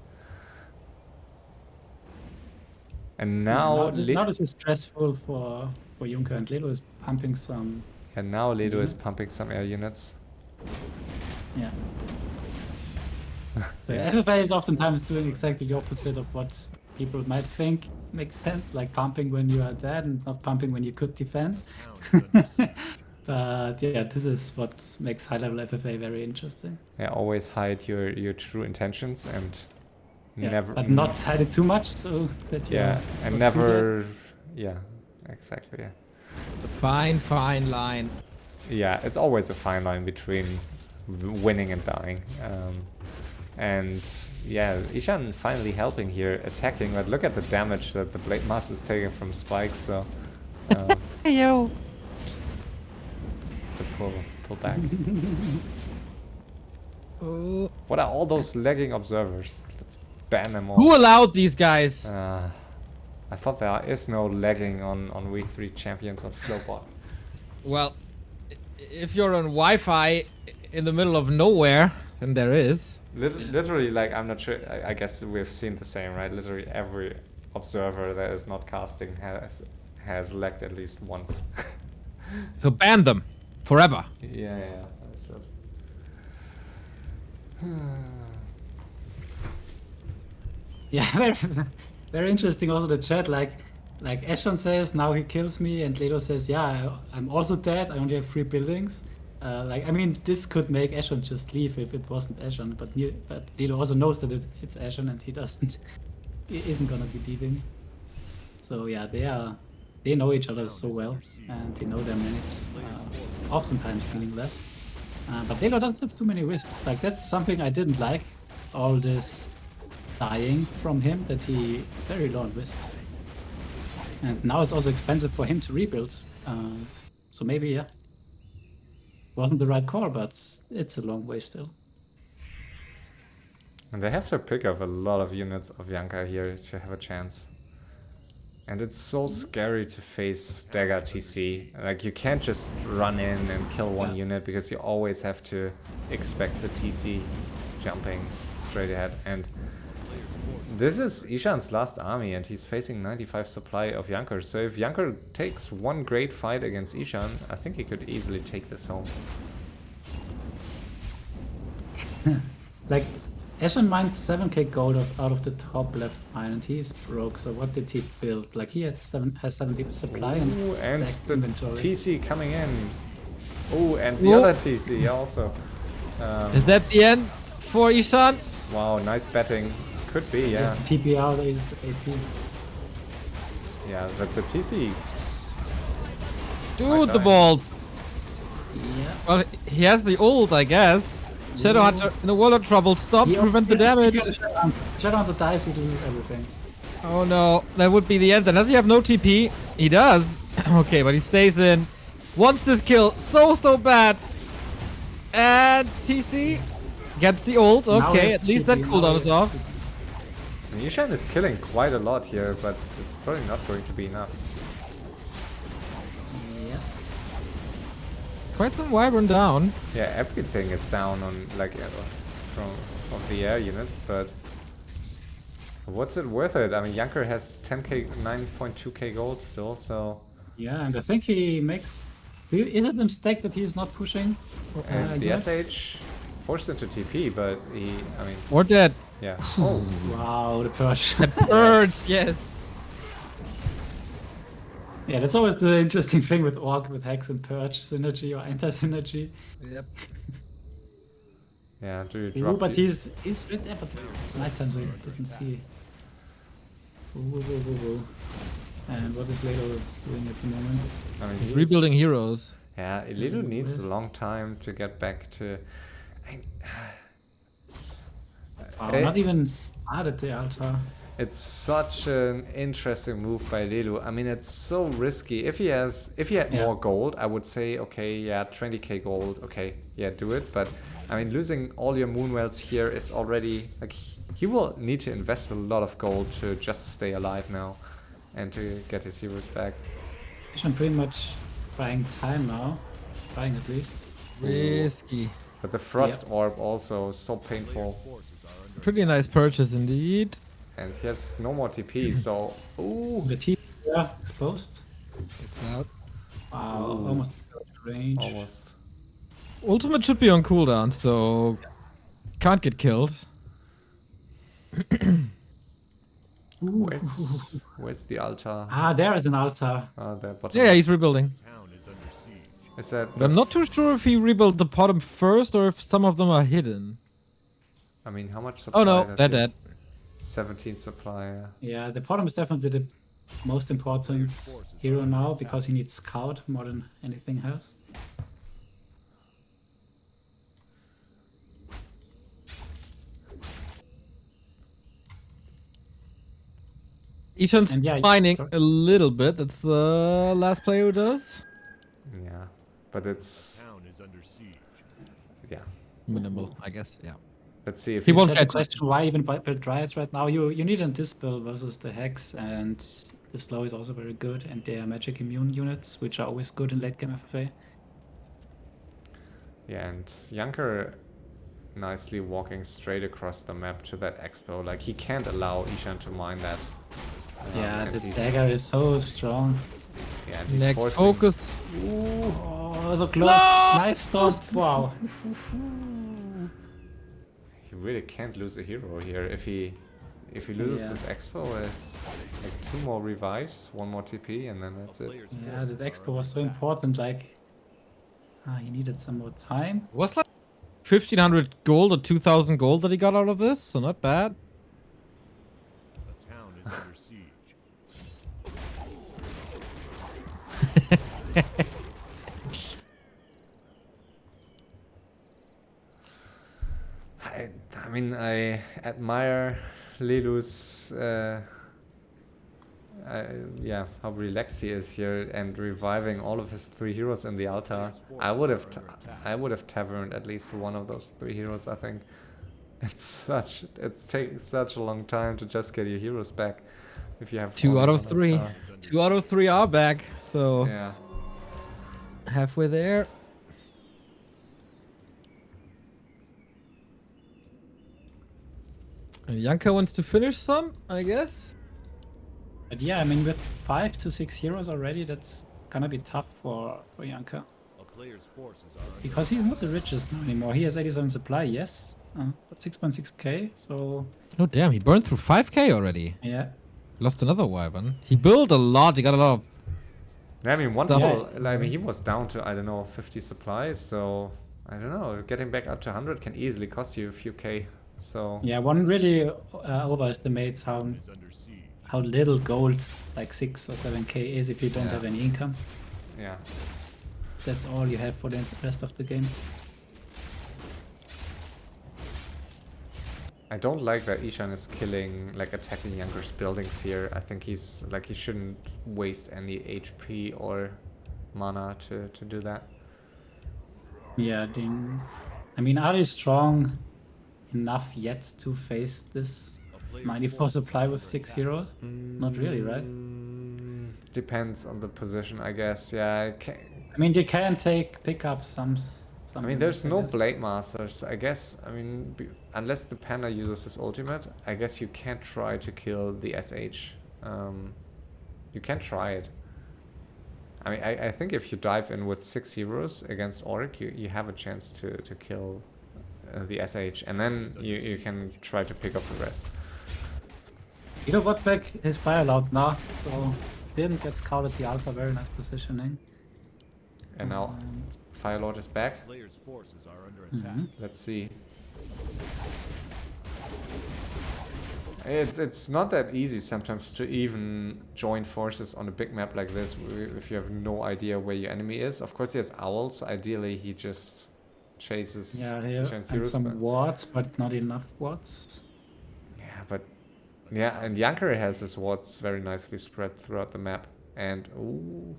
And now, Now this is stressful for Junker, and Lelo is pumping some. and now Ledo is units. pumping some air units. Yeah. The Yeah. FFA is oftentimes doing exactly the opposite of what people might think makes sense, like pumping when you are dead and not pumping when you could defend. Town is under siege. But yeah, this is what makes high level FFA very interesting. Yeah, always hide your true intentions and Yeah, never. but not hide it too much so that you Yeah, are and not too dead. never. Yeah, exactly. Yeah. The fine line. Yeah, it's always a fine line between winning and dying. And yeah, Eshan finally helping here, attacking, but look at the damage that the Blade Master is taking from Spike, so Hey, yo. it's a pull back. Oh. What are all those lagging observers? Let's ban them all. Who allowed these guys? I thought there is no lagging on V3 champions on Flowbot. Well, if you're on Wi-Fi in the middle of nowhere, then there is. Literally, like, I'm not sure, I guess we've seen the same, right? Literally every observer that is not casting has lagged at least once. So ban them forever. Yeah, that's true. Yeah, very, very interesting. Also the chat, like Eshan says now he kills me, and Lelo says, yeah, I'm also dead. I only have 3 buildings. Like, I mean, this could make Eshan just leave if it wasn't Eshan, but Lelo also knows that it's Eshan, and he isn't gonna be leaving. So yeah, they know each other so well, and they know their minutes, oftentimes meaningless. But Lelo doesn't have too many wisps. Like, that's something I didn't like. All this dying from him, that he is very low on wisps. And now it's also expensive for him to rebuild. So maybe, yeah, wasn't the right call, but it's a long way still. And they have to pick up a lot of units of Yanka here to have a chance. And it's so scary to face Dagger TC. Like, you can't just run in and kill one unit because you always have to expect the TC jumping straight ahead. And this is Ishan's last army, and he's facing 95 supply of Yankers. So if Yanker takes one great fight against Eshan, I think he could easily take this home. Like, Eshan mined 7k gold out of the top left mine, and he is broke. So what did he build? Like, he has 70 supply and Ooh, and stacked the inventory. TC coming in. Oh, and the Whoa. other TC also. Is that the end for Eshan? Wow, nice betting. Could be, yeah. Yes, the TP out is AP. Yeah, but the TC. Dude, the die. balls. Yeah. Well, he has the ult, I guess. Shadowhunter in the world of trouble. Stop to prevent the damage. Shadow on the dice, he loses everything. Oh no, that would be the end. Then does he have no TP? He does. Okay, but he stays in. Wants this kill so bad. And TC gets the ult. Now Okay, we at have least that TP, cooldown now is we have off. I mean, Eshan is killing quite a lot here, but it's probably not going to be enough. Yeah. Quite some Wyvern down. Yeah, everything is down on like from the air units, but what's it worth it? I mean, Janker has 10k, 9.2k gold still, so Yeah, and I think he makes. Is it a mistake that he is not pushing? and the yet? SH forced into TP, but he, I mean, Or dead. yeah. Oh, Wow, the purge. Birds, yes. Yeah, that's always the interesting thing with Orc, with Hex and Purge synergy or anti-synergy. Yep. yeah. Do you Ooh, drop? but the- he's right there, but it's nighttime, so he didn't see. Ooh. And what is Lelo doing at the moment? I mean, He's rebuilding heroes. Yeah, Leluaami needs a Yes. long time to get back to. It's, Wow, eh, not even started the altar. it's such an interesting move by Lelu. I mean, it's so risky. If he had Yeah. more gold, I would say, okay, yeah, 20k gold, okay, yeah, do it. But I mean, losing all your moonwells here is already like he will need to invest a lot of gold to just stay alive now, and to get his heroes back. Eshan pretty much buying time now. Trying at least. Risky. But the frost orb also so painful, Forces are under Pretty nice purchase indeed. and he has no more TP. So ooh, The team exposed. It's out. Wow, Ooh. almost out of range. almost. Ultimate should be on cooldown, so can't get killed. Where's the altar? Ah, there is an altar. There, bottom. Yeah, he's rebuilding. town is under siege. Is that? But I'm not too sure if he rebuilt the bottom first or if some of them are hidden. I mean, how much supply? Oh no, does they're he have? dead. 17 supply. Yeah. Yeah, the bottom is definitely the most important hero now because he needs scout more than anything else. Eshan's And yeah, mining sorry. a little bit. That's the last player who does. Yeah, but it's Town is under siege. yeah. Minimal, I guess. Yeah. Let's see if He he's- won't That's the catch it. question why even build Dryads right now. You need a Dispel versus the Hex, and the slow is also very good, and they are magic immune units, which are always good in late game FFA. Yeah, and Janker nicely walking straight across the map to that expo. Like he can't allow Eshan to mine that. Yeah, and the he's- dagger is so strong. Yeah, and he's Next forcing- focus. Oh, so close. Nice stop. Wow. He really can't lose a hero here. If he loses Yeah. this expo, it's like 2 more revives, 1 more TP, and then that's it. Players' Yeah, forces the are expo under was so attack. important. Like, he needed some more time. Was like 1,500 gold or 2,000 gold that he got out of this, so not bad. The town is under siege. I mean, I admire Lelu's, yeah, how relaxed he is here and reviving all of his 3 heroes in the altar. I would have taverned at least one of those 3 heroes. I think it's taking such a long time to just get your heroes back. If you have 2 only out of one 3. altar. 2 out of 3 are back, so Yeah. halfway there. And Janka wants to finish some, I guess. But yeah, I mean, with 5 to 6 heroes already, that's gonna be tough for Janka. A player's forces are under Because he's not the richest now anymore. He has 87 supply, yes. But 6.6k, so Oh damn, he burned through 5k already. yeah. Lost another wyvern. He built a lot, he got a lot of... I mean, one Double. full, I mean, he was down to, I don't know, 50 supplies, so I don't know, getting back up to 100 can easily cost you a few K. So Yeah, one really overestimates is under siege. how little gold, like 6 or 7k, is if you don't Yeah. have any income. yeah. That's all you have for the rest of the game. I don't like that Eshan is killing, like attacking Younker's buildings here. I think he's like he shouldn't waste any HP or mana to do that. Yeah, I mean, are they strong enough yet to face this A player's mighty force forces supply are with under 6 attack. heroes? Not really, right? Depends on the position, I guess. Yeah, I mean, they can pick up some. I mean, there's units, I no guess. Blade Masters. I guess, I mean, unless the Panda uses his ultimate, I guess you can't try to kill the SH. You can try it. I mean, I think if you dive in with 6 heroes against Auric, you have a chance to kill the SH, and then you can try to pick up the rest. You know what, back his fire loud now, so didn't get scouted the alpha. Very nice positioning. And now And Firelord is back. Players' forces are under attack. Let's see. It's not that easy sometimes to even join forces on a big map like this if you have no idea where your enemy is. Of course, he has owls. So ideally, he just chases. yeah, here chases and heroes, some but- wards, but not enough wards. Yeah, but yeah, and Yanker has his wards very nicely spread throughout the map. And ooh,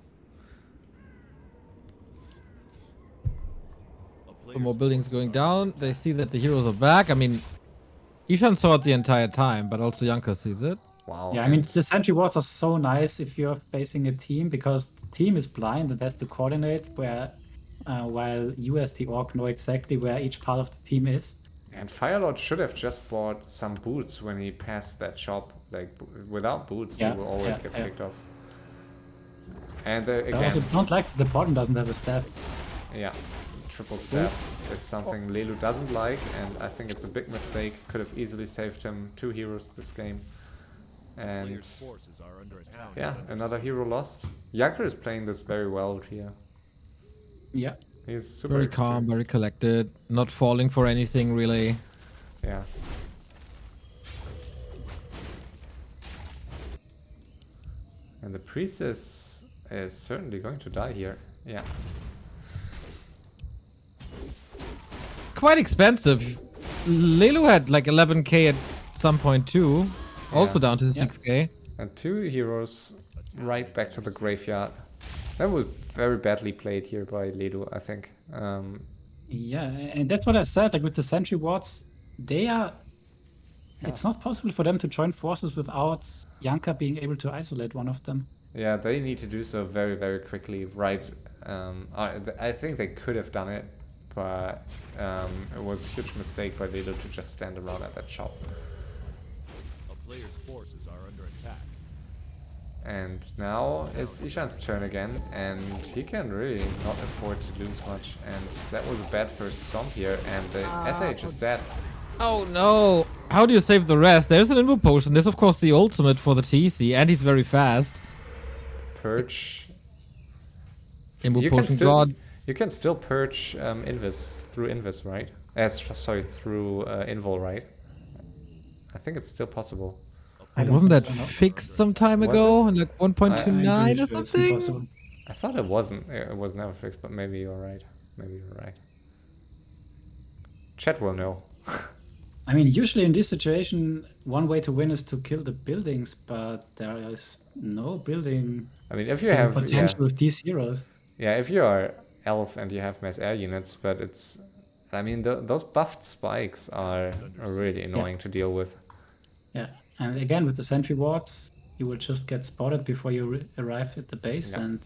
A player's Some more buildings forces going are down. They see that the heroes are back. I mean, Eshan saw it the entire time, but also Yanka sees it. wow. Yeah, I mean, and- the sentry wards are so nice if you're facing a team because the team is blind and has to coordinate while you as the orc know exactly where each part of the team is. And Firelord should have just bought some boots when he passed that shop. Like, without boots, Yeah, he will always yeah, get yeah. picked off. And I also again, don't like that the bottom doesn't have a staff. yeah, triple staff is something Lelu doesn't like, and I think it's a big mistake. Could have easily saved him 2 heroes this game. And Players' forces are under attack. yeah, another hero lost. Yanker is playing this very well here. Yeah. He's super Very calm, very experienced. collected, not falling for anything really. Yeah. And the priestess is certainly going to die here. Yeah. Quite expensive. Lelu had like 11k at some point too. Also Yeah. down to Yeah. 6k. And 2 heroes right back to the graveyard. That was very badly played here by Ledu, I think. Yeah, and that's what I said. Like with the sentry wards, they are. It's not possible for them to join forces without Yanka being able to isolate one of them. Yeah, they need to do so very, very quickly, right? I think they could have done it, but it was a huge mistake by Ledu to just stand around at that shop. A player's forces are under attack. And now it's Ishan's turn again, and he can really not afford to lose much. And that was a bad first stomp here, and the SH is dead. Oh no! How do you save the rest? There's an Invo Potion. There's of course the ultimate for the TC, and he's very fast. Purge. Invo You can Potion still God. you can still purge Invis through Invis, right? Sorry, through Invol, right? I think it's still possible. I don't Wasn't think that so, no. fixed some time Was ago? it? Like I'm 1.29 pretty or sure it's something? impossible. I thought it wasn't. It was never fixed, but maybe you're right. Maybe you're right. Chat will know. I mean, usually in this situation, one way to win is to kill the buildings, but there is no building I mean, if you have potential with these heroes. yeah, if you are elf and you have mass air units, but it's, I mean, those buffed spikes are really annoying to deal with. Yeah, and again with the sentry wards, you will just get spotted before you arrive at the base, Yeah. and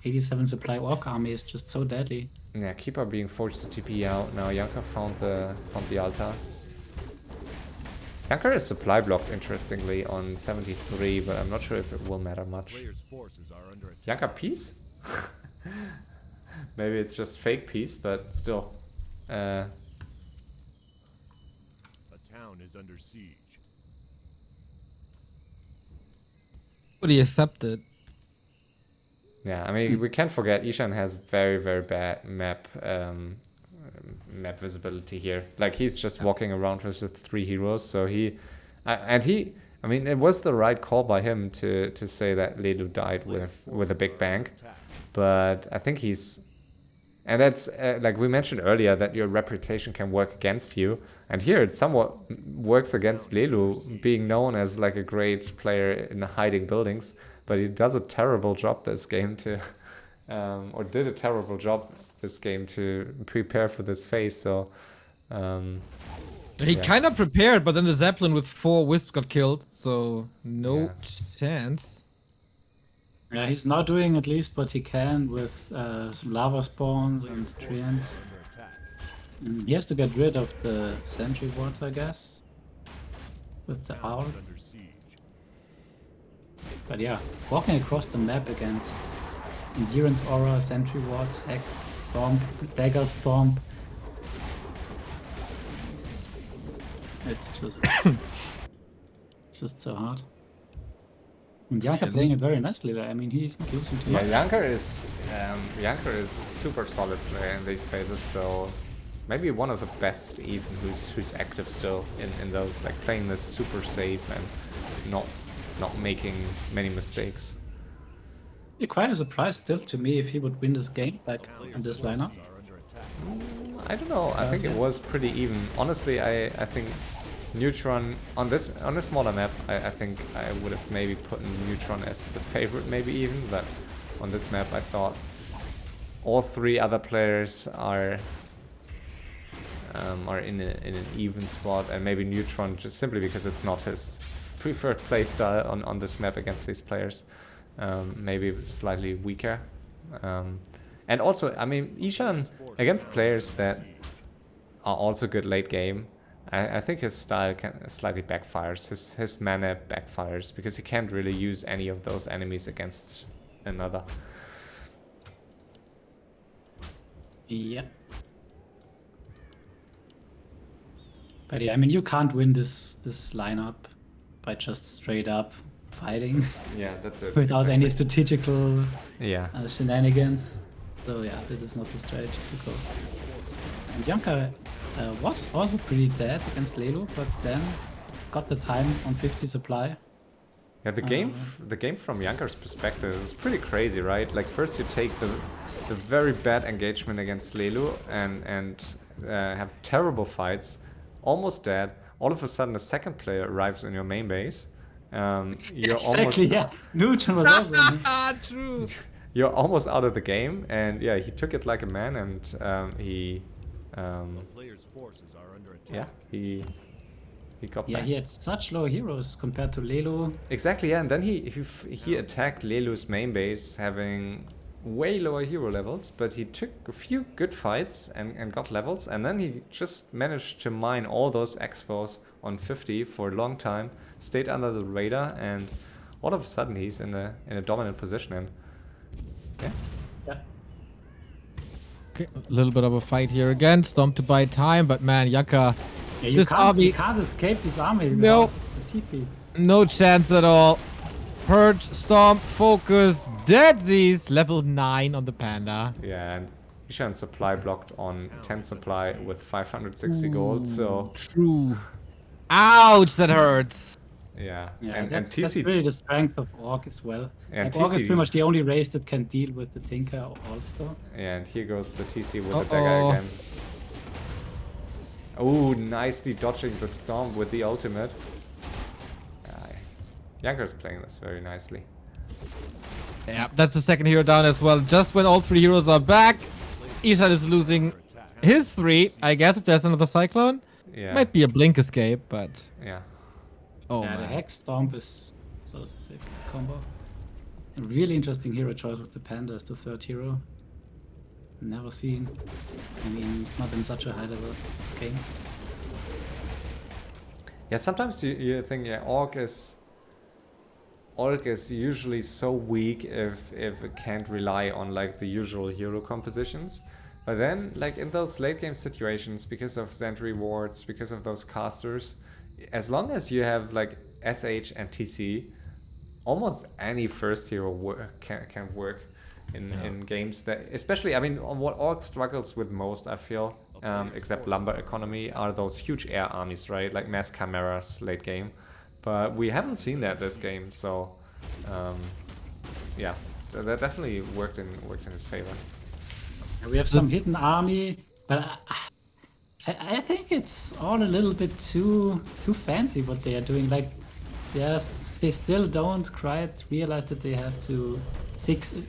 87 supply orc army is just so deadly. Yeah, Keeper being forced to TP out. Now Yanka found the altar. Yanka is supply blocked, interestingly, on 73, but I'm not sure if it will matter much. Players' forces are under attack. Yanka peace? Maybe it's just fake peace, but still. A town is under siege. But he accepted. Yeah, I mean, we can't forget Eshan has very, very bad map visibility here. Like, he's just walking around with the 3 heroes, so I mean, it was the right call by him to say that Ledu died with a big bang, but I think he's And that's like we mentioned earlier that your reputation can work against you. And here it somewhat works against Lelu, being known as like a great player in hiding buildings. But he does a terrible job this game to, or did a terrible job this game to prepare for this phase. So He Yeah. kind of prepared, but then the Zeppelin with 4 Wisps got killed, so no Yeah. chance. Yeah, he's now doing at least what he can with some lava spawns and treants. He has to get rid of the sentry wards, I guess, with the owl. Under siege. But yeah, walking across the map against endurance aura, sentry wards, hex, stomp, dagger stomp. It's just so hard. And Janka playing it very nicely there. I mean, he's not losing too much. Yeah, Janker is a super solid player in these phases, so maybe one of the best even who's active still in those, like playing this super safe and not making many mistakes. Yeah, quite a surprise still to me if he would win this game, like on this lineup. Are under attack. I don't know. I think it was pretty even. Honestly, I think Neutron on this smaller map, I think I would have maybe put Neutron as the favorite, maybe even. But on this map, I thought all 3 other players are in an even spot, and maybe Neutron just simply because it's not his preferred playstyle on this map against these players, maybe slightly weaker. And also, I mean, Eshan against players that are also good late game, I think his style slightly backfires. His mana backfires because he can't really use any of those enemies against another. Yeah. But yeah, I mean, you can't win this lineup by just straight up fighting Yeah, that's it. without any strategical Yeah. shenanigans. So yeah, this is not the strategy to go. And Janka was also pretty dead against Lelu, but then got the time on 50 supply. Yeah, the game from Jankar's perspective is pretty crazy, right? Like first you take the very bad engagement against Lelu and have terrible fights, almost dead. All of a sudden, a second player arrives in your main base. You're Exactly, yeah. Nugent was also. Ah, true. You're almost out of the game, and yeah, he took it like a man, and he Players' forces are under attack. yeah he got Yeah, back. he had such low heroes compared to Lelu. Exactly, yeah, and then he attacked Lelu's main base, having way lower hero levels, but he took a few good fights and got levels, and then he just managed to mine all those expos on 50 for a long time, stayed under the radar, and all of a sudden he's in a dominant position, and yeah. Yeah. Okay, a little bit of a fight here again. Stomp to buy time, but man, Janka, Yeah, you this army, can't escape this army. No. without a TP. no chance at all. Purge, Stomp, Focus, Deadsies, level 9 on the Panda. Yeah, and Eshan supply blocked on 10 supply with 560 gold, so True. Ouch, that hurts. yeah. Yeah, and that's TC really the strength of Orc as well. And Like, Orc is TC pretty much the only race that can deal with the Tinker also. yeah, and here goes the TC with the dagger Uh-oh. again. Oh, nicely dodging the storm with the ultimate. Jankar's playing this very nicely. Yeah, that's the second hero down as well. Just when all 3 heroes are back, Eshan is losing his 3. I guess if there's another Cyclone, Yeah. might be a blink escape, but Yeah. oh Yeah, the man. Hex Stomp is so sick combo. A really interesting hero choice with the Panda as the 3rd hero. Never seen. I mean, not in such a high level game. Yeah, sometimes you think, yeah, Orc is usually so weak if it can't rely on like the usual hero compositions. But then, like in those late game situations, because of Sentry wards, because of those casters, as long as you have like SH and TC, almost any first hero can work in games that, especially, I mean, what Orc struggles with most, I feel, except lumber economy, are those huge air armies, right? Like mass chimeras late game. But we haven't seen that this game, so yeah, that definitely worked in his favor. We have some hidden army, but I think it's all a little bit too fancy what they are doing. Like, they still don't quite realize that they have to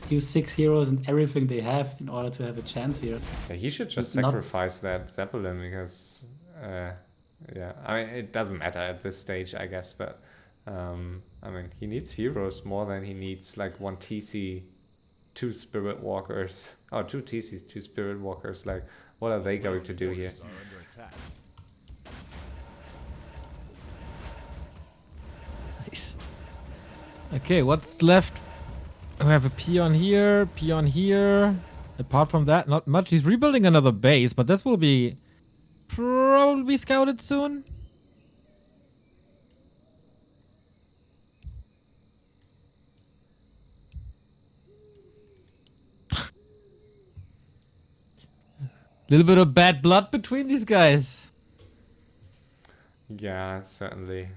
use 6 heroes and everything they have in order to have a chance here. Yeah, he should just It's not- sacrifice that Zeppelin because, yeah, I mean, it doesn't matter at this stage, I guess, but, I mean, he needs heroes more than he needs, like, 1 TC, 2 Spirit Walkers, or 2 TCs, 2 Spirit Walkers, like, what are they going to do here? Forces are under attack. Nice. Okay, what's left? We have a peon here, peon here. Apart from that, not much. He's rebuilding another base, but that will be probably scouted soon. Little bit of bad blood between these guys. Yeah, certainly.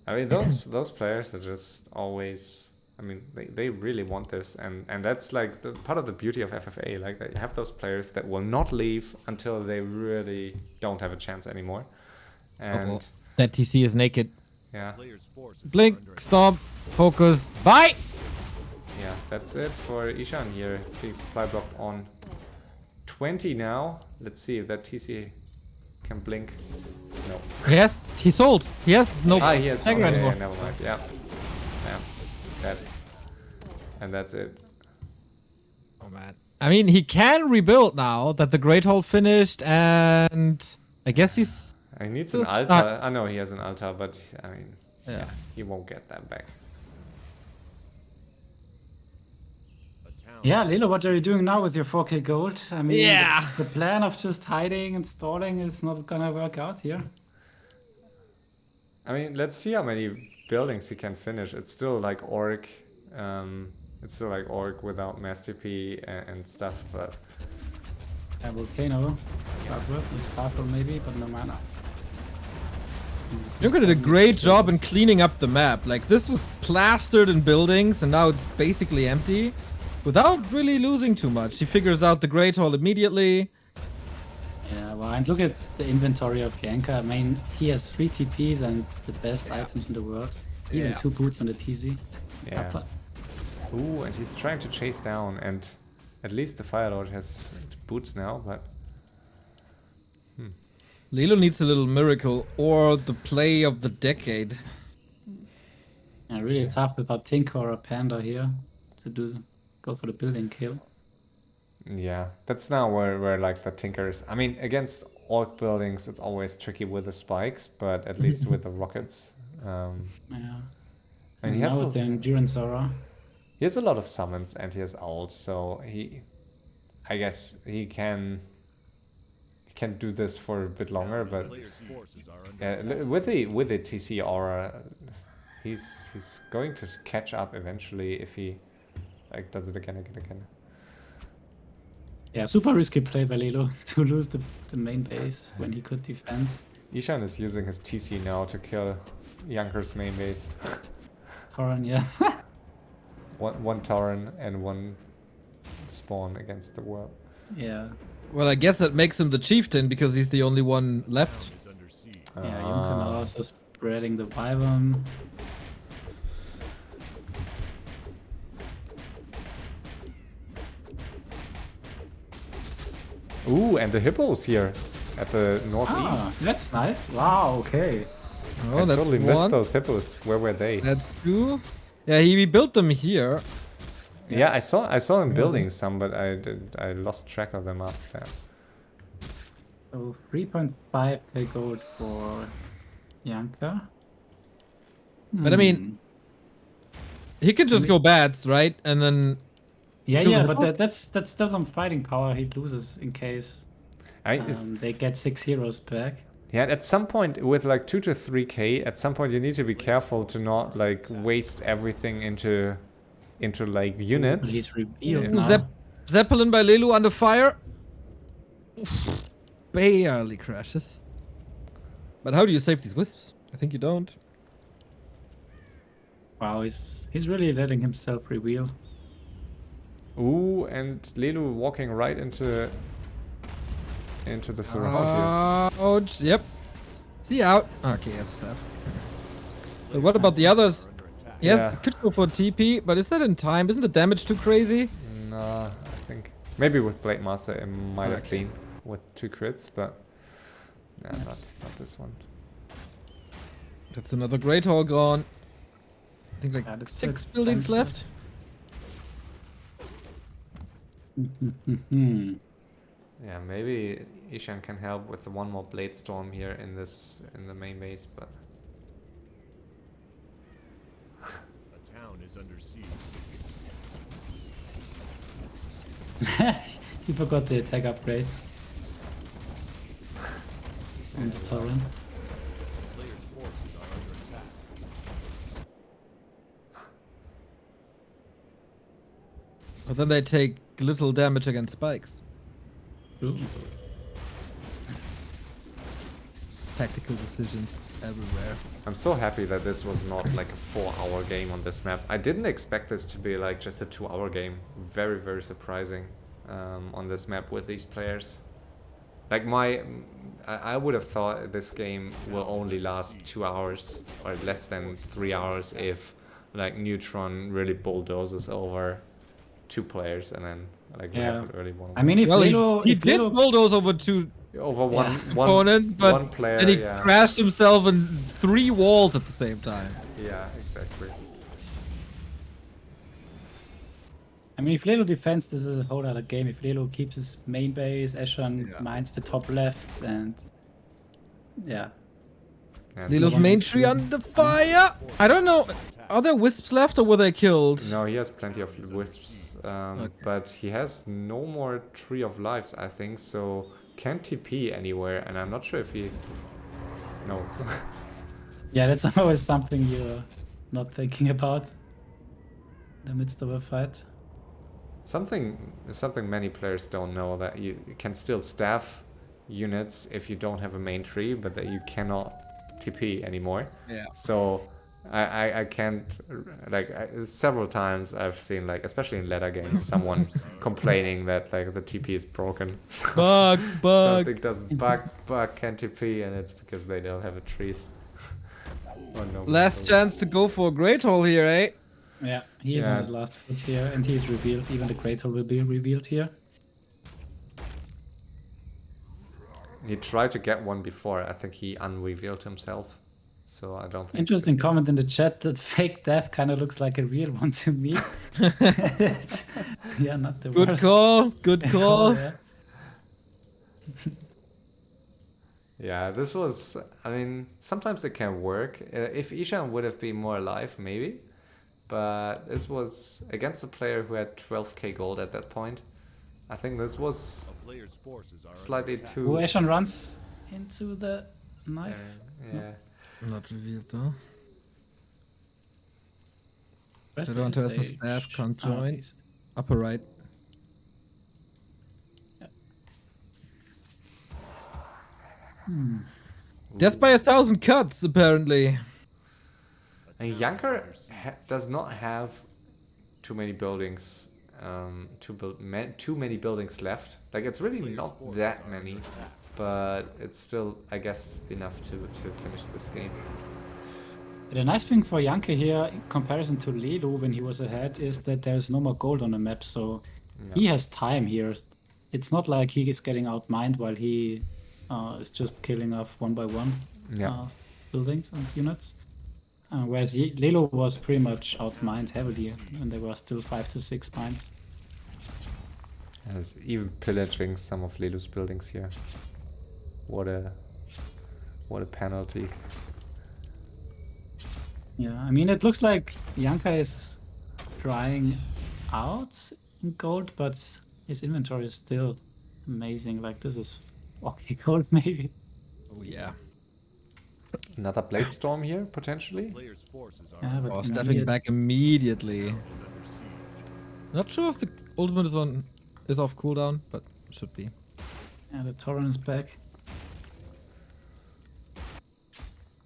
I mean, those players are just always. I mean, they really want this, and that's like the part of the beauty of FFA. Like, they have those players that will not leave until they really don't have a chance anymore. And Uh-oh. That TC is naked. yeah, Players' forces are Blink, under attack. stop, focus, bye! yeah, that's it for Eshan here. Being supply blocked on 20 now. Let's see if that TC can blink. No. Yes, he sold. He has no He has. dagger Okay, anymore. never mind. Yeah. Yeah. That. And that's it. Oh man. I mean, he can rebuild now that the Great Hall finished, and I guess he's. He needs an Just- altar. I know he has an altar, but I mean, Yeah. he won't get that back. A town Yeah, Lilo, what are you doing now with your 4K gold? I mean, Yeah. the plan of just hiding and stalling is not gonna work out here. I mean, let's see how many buildings he can finish. It's still like Orc. It's still like Orc without Master P and stuff, but A volcano, Bloodworth and Starfall maybe, but no mana. Junker did a great job in cleaning up the map. Like, this was plastered in buildings, and now it's basically empty. Without really losing too much. He figures out the Great Hall immediately. Yeah, well, and look at the inventory of Yanka. I mean, he has 3 TPs and the best items in the world. Even Yeah. 2 boots on the TZ. yeah. Ooh, and he's trying to chase down, and at least the Fire Lord has boots now, but Lilo needs a little miracle or the play of the decade. Yeah, really tough without Tinker or a Panda here to go for the building kill. yeah, that's now where like the Tinkers. I mean, against Orc buildings, it's always tricky with the spikes, but at least with the rockets. Yeah. And he has now with the Endurance Aura. He has a lot of summons and he has ult, so I guess he can do this for a bit longer, but Players' forces are under yeah, attack. with the TC aura, he's going to catch up eventually if he like does it again. Yeah, super risky play by Lilo to lose the main base when he could defend. Eshan is using his TC now to kill Yanker's main base. Toran, yeah. one Tauren and one spawn against the world. Yeah. Well, I guess that makes him the chieftain because he's the only one left. Is under siege. Yeah, Junker now also spreading the Vyvern. Ooh, and the hippos here at the northeast. Ah, that's nice. Wow, okay. Oh, I that's totally missed one. those hippos. Where were they? That's two. Yeah, he rebuilt them here. Yeah, I saw him building some, but I lost track of them after that. So 3.5k gold for Yanka. But I mean, he can just go bats, right? And then Yeah, kill yeah, the but hippos? that's still some fighting power he loses in case they get 6 heroes back. Yeah, at some point with like 2 to 3k, at some point you need to be careful to not like waste everything into like units. He's revealed Yeah. now. Zeppelin by Lelu under fire. Oof, barely crashes. But how do you save these wisps? I think you don't. Wow, he's really letting himself reveal. Ooh, and Lelu walking right into the surround here. Ouch. Yep. See out. Okay, yes, stuff. But what about the others? Under attack. Yes, Yeah. could go for TP, but is that in time? Isn't the damage too crazy? No, I think maybe with Blade Master it might have Okay. been with 2 crits, but yeah, not this one. That's another Great Hall gone. I think like Yeah, that's 6 so buildings left. expensive. Yeah, maybe Eshan can help with the one more Blade Storm here in the main base, but A town is under siege. He forgot the attack upgrades. On the torrent. Players' forces are under attack. But then they take little damage against spikes. Ooh. Tactical decisions everywhere. I'm so happy that this was not like a 4-hour game on this map. I didn't expect this to be like just a 2-hour game. Very, very surprising on this map with these players. Like I would have thought this game will only last 2 hours or less than 3 hours if like Neutron really bulldozes over 2 players and then like we Yeah. have an early one. I mean, if Well, Lelo, he if did Lelo, bulldoze over 2 over one opponents, but one player, then he yeah. crashed himself in 3 walls at the same time. Yeah, exactly. I mean, if Lelo defends, this is a whole other game. If Lelo keeps his main base, Eshan mines the top left, and yeah. And Lilo's one main is tree losing. under fire. I don't know. Are there wisps left or were they killed? no, he has plenty of wisps, but he has no more Tree of Lives, I think, so can't TP anywhere, and I'm not sure if he... No. Yeah, that's always something you're not thinking about in the midst of a fight. Something many players don't know, that you can still staff units if you don't have a main tree, but that you cannot TP anymore. Yeah. So I can't, like, several times I've seen, like, especially in ladder games, someone complaining that like the TP is broken. Bug, bug. Something does bug can't TP, and it's because they don't have a trees. Or no Last chance to go for a Great Hall here, eh? Yeah, he is Yeah. on his last foot here, and he is revealed. Even the Great Hall will be revealed here. He tried to get one before. I think he unrevealed himself. So I don't think. Interesting comment in the chat that fake death kind of looks like a real one to me. It's- yeah, not the Good worst. call. Good call. Yeah. Yeah, this was. I mean, sometimes it can work. If Eshan would have been more alive, maybe. But this was against a player who had 12k gold at that point. I think this was A player's forces are slightly under attack. too. Who Eshan runs into the knife. Yeah. Not revealed though. Where's Shadow the Hunter has no sage? staff, can't Oh, join. he's- Upper right. Death by 1,000 cuts, apparently. And Yanker does not have too many buildings. Too many buildings left. Like, it's really not that many, but it's still, I guess, enough to finish this game. The nice thing for Janke here, in comparison to Lelo when he was ahead, is that there's no more gold on the map, so he has time here. It's not like he is getting outmined while he is just killing off one by one buildings and units. Whereas Lelo was pretty much outmined heavily, and there were still 5 to 6 mines. As even pillaging some of Lelu's buildings here. What a penalty. Yeah, I mean, it looks like Janka is trying out in gold, but his inventory is still amazing. Like, this is okay gold, maybe. Oh yeah. Another Blade Storm here, potentially? Players' forces are Yeah, but Oh, you know, stepping he back immediately. is under siege. Not sure if the ultimate is off cooldown, but should be. Yeah, the torrent is back.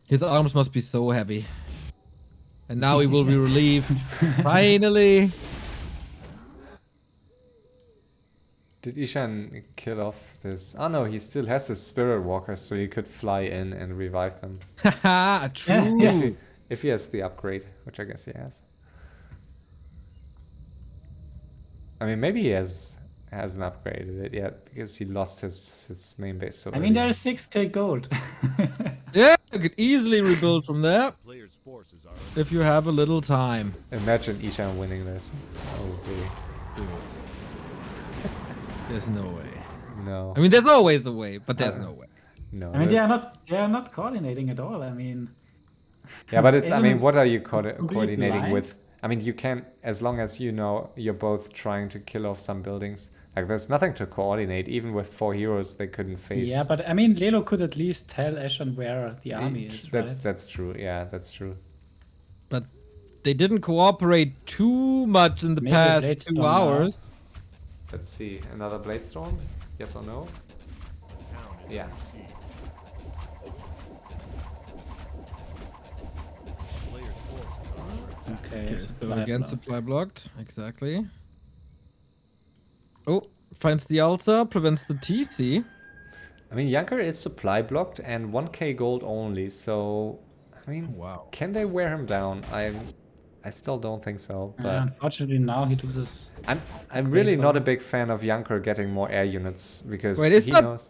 His arms must be so heavy. And now he will be relieved. Finally. Did Eshan kill off this? Oh no, he still has his spirit walkers, so he could fly in and revive them. Haha, true. Yes. If he has the upgrade, which I guess he has. I mean, maybe he hasn't upgraded it yet because he lost his main base. So I mean, there is 6k gold. Yeah, you could easily rebuild from there Players' forces are if you have a little time. imagine Eshan winning this. Oh, really? There's no way. No. I mean, there's always a way, but there's no way. No. I mean, they that's- are not coordinating at all. I mean, Yeah, but it's. I mean, Elements what are you completely coordinating blind. with? I mean, you can, as long as you know you're both trying to kill off some buildings. Like, there's nothing to coordinate. Even with 4 heroes, they couldn't face. yeah, but I mean, Lelo could at least tell Eshan where the army is, right? That's true. Yeah, that's true. But they didn't cooperate too much in the Maybe a past Blade 2 Storm now. hours. Let's see. Another Blade Storm? Yes or no? Yeah. players' forces are Okay. Okay, so supply again, block. supply blocked. Exactly. Oh, finds the altar, prevents the TC. I mean, Yanker is supply blocked and 1k gold only. So, I mean, Wow. can they wear him down? I still don't think so. But Unfortunately, now he loses. I'm really not a big fan of Yanker getting more air units because Wait, it's he not. knows.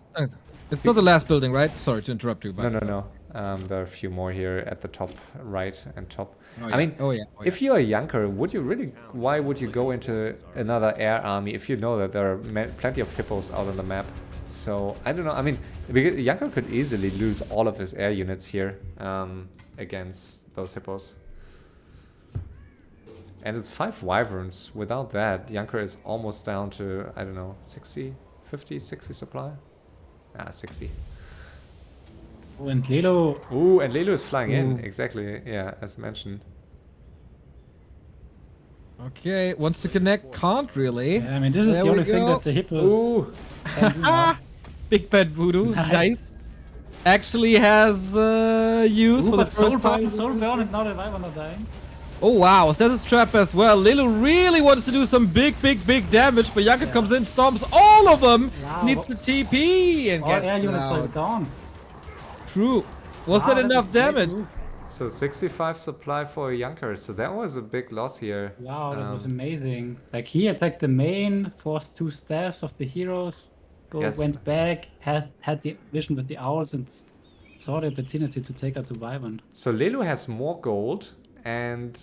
It's not the last building, right? Sorry to interrupt you, but No. There are a few more here at the top right and top. Oh, I yeah. mean, Oh, yeah. Oh, if you're a Yanker, would you really? Why would you go into another air army if you know that there are plenty of hippos out on the map? So I don't know. I mean, because Yanker could easily lose all of his air units here against those hippos. And it's 5 wyverns. Without that, Yanker is almost down to, I don't know, 60, 50, 60 supply? 60. Oh, and Lelo. Ooh, and Lelu is flying in. Ooh. Exactly, yeah, as mentioned. Okay, wants to connect, can't really. I mean, this is There the we only thing go. that the hippos Ooh, can do now. Big bad voodoo, Nice. nice. Actually has use Ooh, for the but Soul first time. Burn, and now the Wyvern are dying. Oh wow, so that's a trap as well. Lilu really wants to do some big damage, but Yanka comes in, stomps all of them, Wow. needs the TP and All get air units out. are gone. True. Was Wow, that that's a enough great damage? move. so 65 supply for Yanker, so that was a big loss here. Wow, that was Um, amazing. Like, he attacked the main, forced 2 staffs of the heroes, Yes. went back, had the vision with the owls, and saw the opportunity to take out the Wyvern. So Lelu has more gold and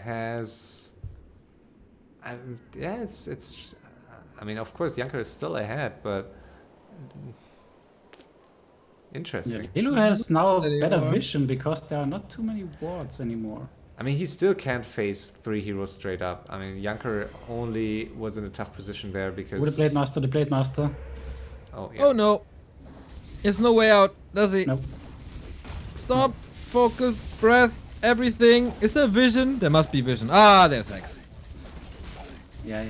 has... yeah, it's... I mean, of course, Yanker is still ahead, but... Interesting. Lelu has now better Anymore. vision because there are not too many wards anymore. I mean, he still can't face 3 heroes straight up. I mean, Yanker only was in a tough position there because... Oh, the Blade Master. Oh, yeah. Oh no. There's no way out, does he? Nope. Stop, focus, breath, everything. Is there vision? There must be vision. Ah, there's X. Yeah.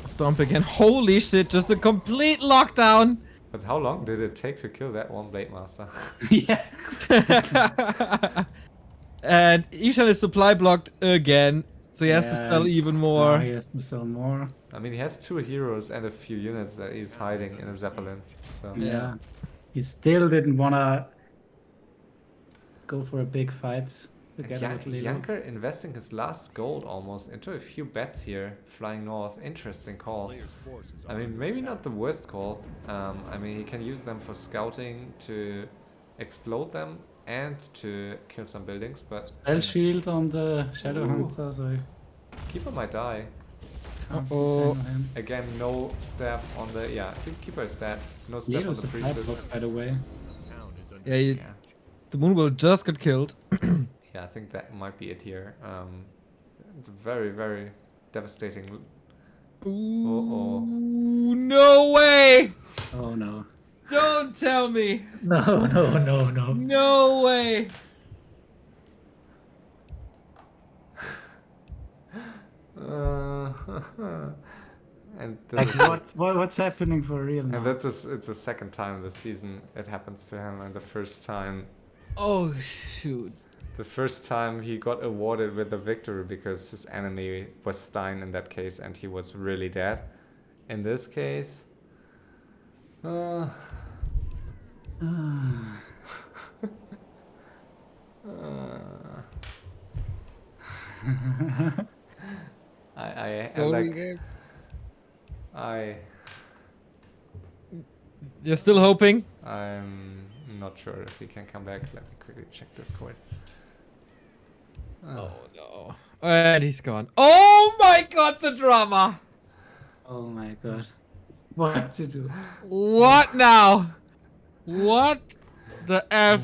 Stomp again. Holy shit, just a complete lockdown. But how long did it take to kill that one Blade Master? Yeah. And Eshan is supply blocked again. So he has to Yeah, sell it's- even now more. he has to sell more. I mean, he has 2 heroes and a few units that he's hiding in a Zeppelin. So Yeah. He still didn't wanna go for a big fight together with Lelo. Yanker investing his last gold almost into a few bets here, flying north. Interesting call. players' forces I are mean, under maybe attack. not the worst call. I mean, he can use them for scouting to explode them and to kill some buildings, but Spell shield on the Shadow Ooh. Hunter, so Keeper might die. can't Uh-oh. defend him. Again, no staff on the... Yeah, I think Keeper is dead. No staff on Lelo's the a type priestess. block, by the way. Town is under Yeah, Yeah. the moon will just got killed. Yeah, I think that might be it here. It's a very, very devastating... Ooh, no way! Oh no. Don't tell me! No. No way! And this Like, is what's happening for real now? and it's the second time this season it happens to him, and the first time Oh shoot. he got awarded with the victory because his enemy was Stein in that case, and he was really dead. in this case. Uh, I Go like regame. I You're still hoping? I'm not sure if he can come back. Let me quickly check Discord. Oh no. And he's gone. Oh my god, the drama! Oh my god. What to do? What now? What the F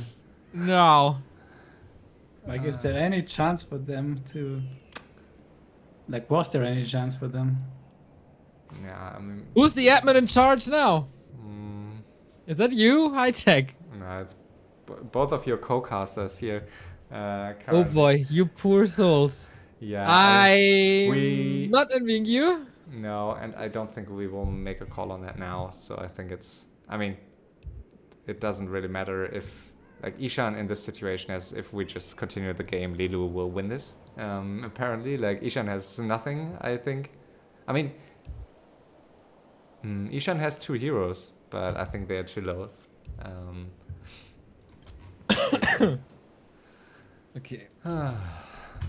now? Like, is there any chance for them to... Like, was there any chance for them? Yeah, I mean, Who's the admin in charge now? Is that you? High tech. no, it's both of your co-casters here. Oh Currently. boy, you poor souls. Yeah, I'm not envying you. no, and I don't think we will make a call on that now. So I think I mean, it doesn't really matter if, like, Eshan in this situation, as if we just continue the game, Lelu will win this. Apparently, like, Eshan has nothing, I think. I mean, Eshan has 2 heroes, but I think they are too low. Okay.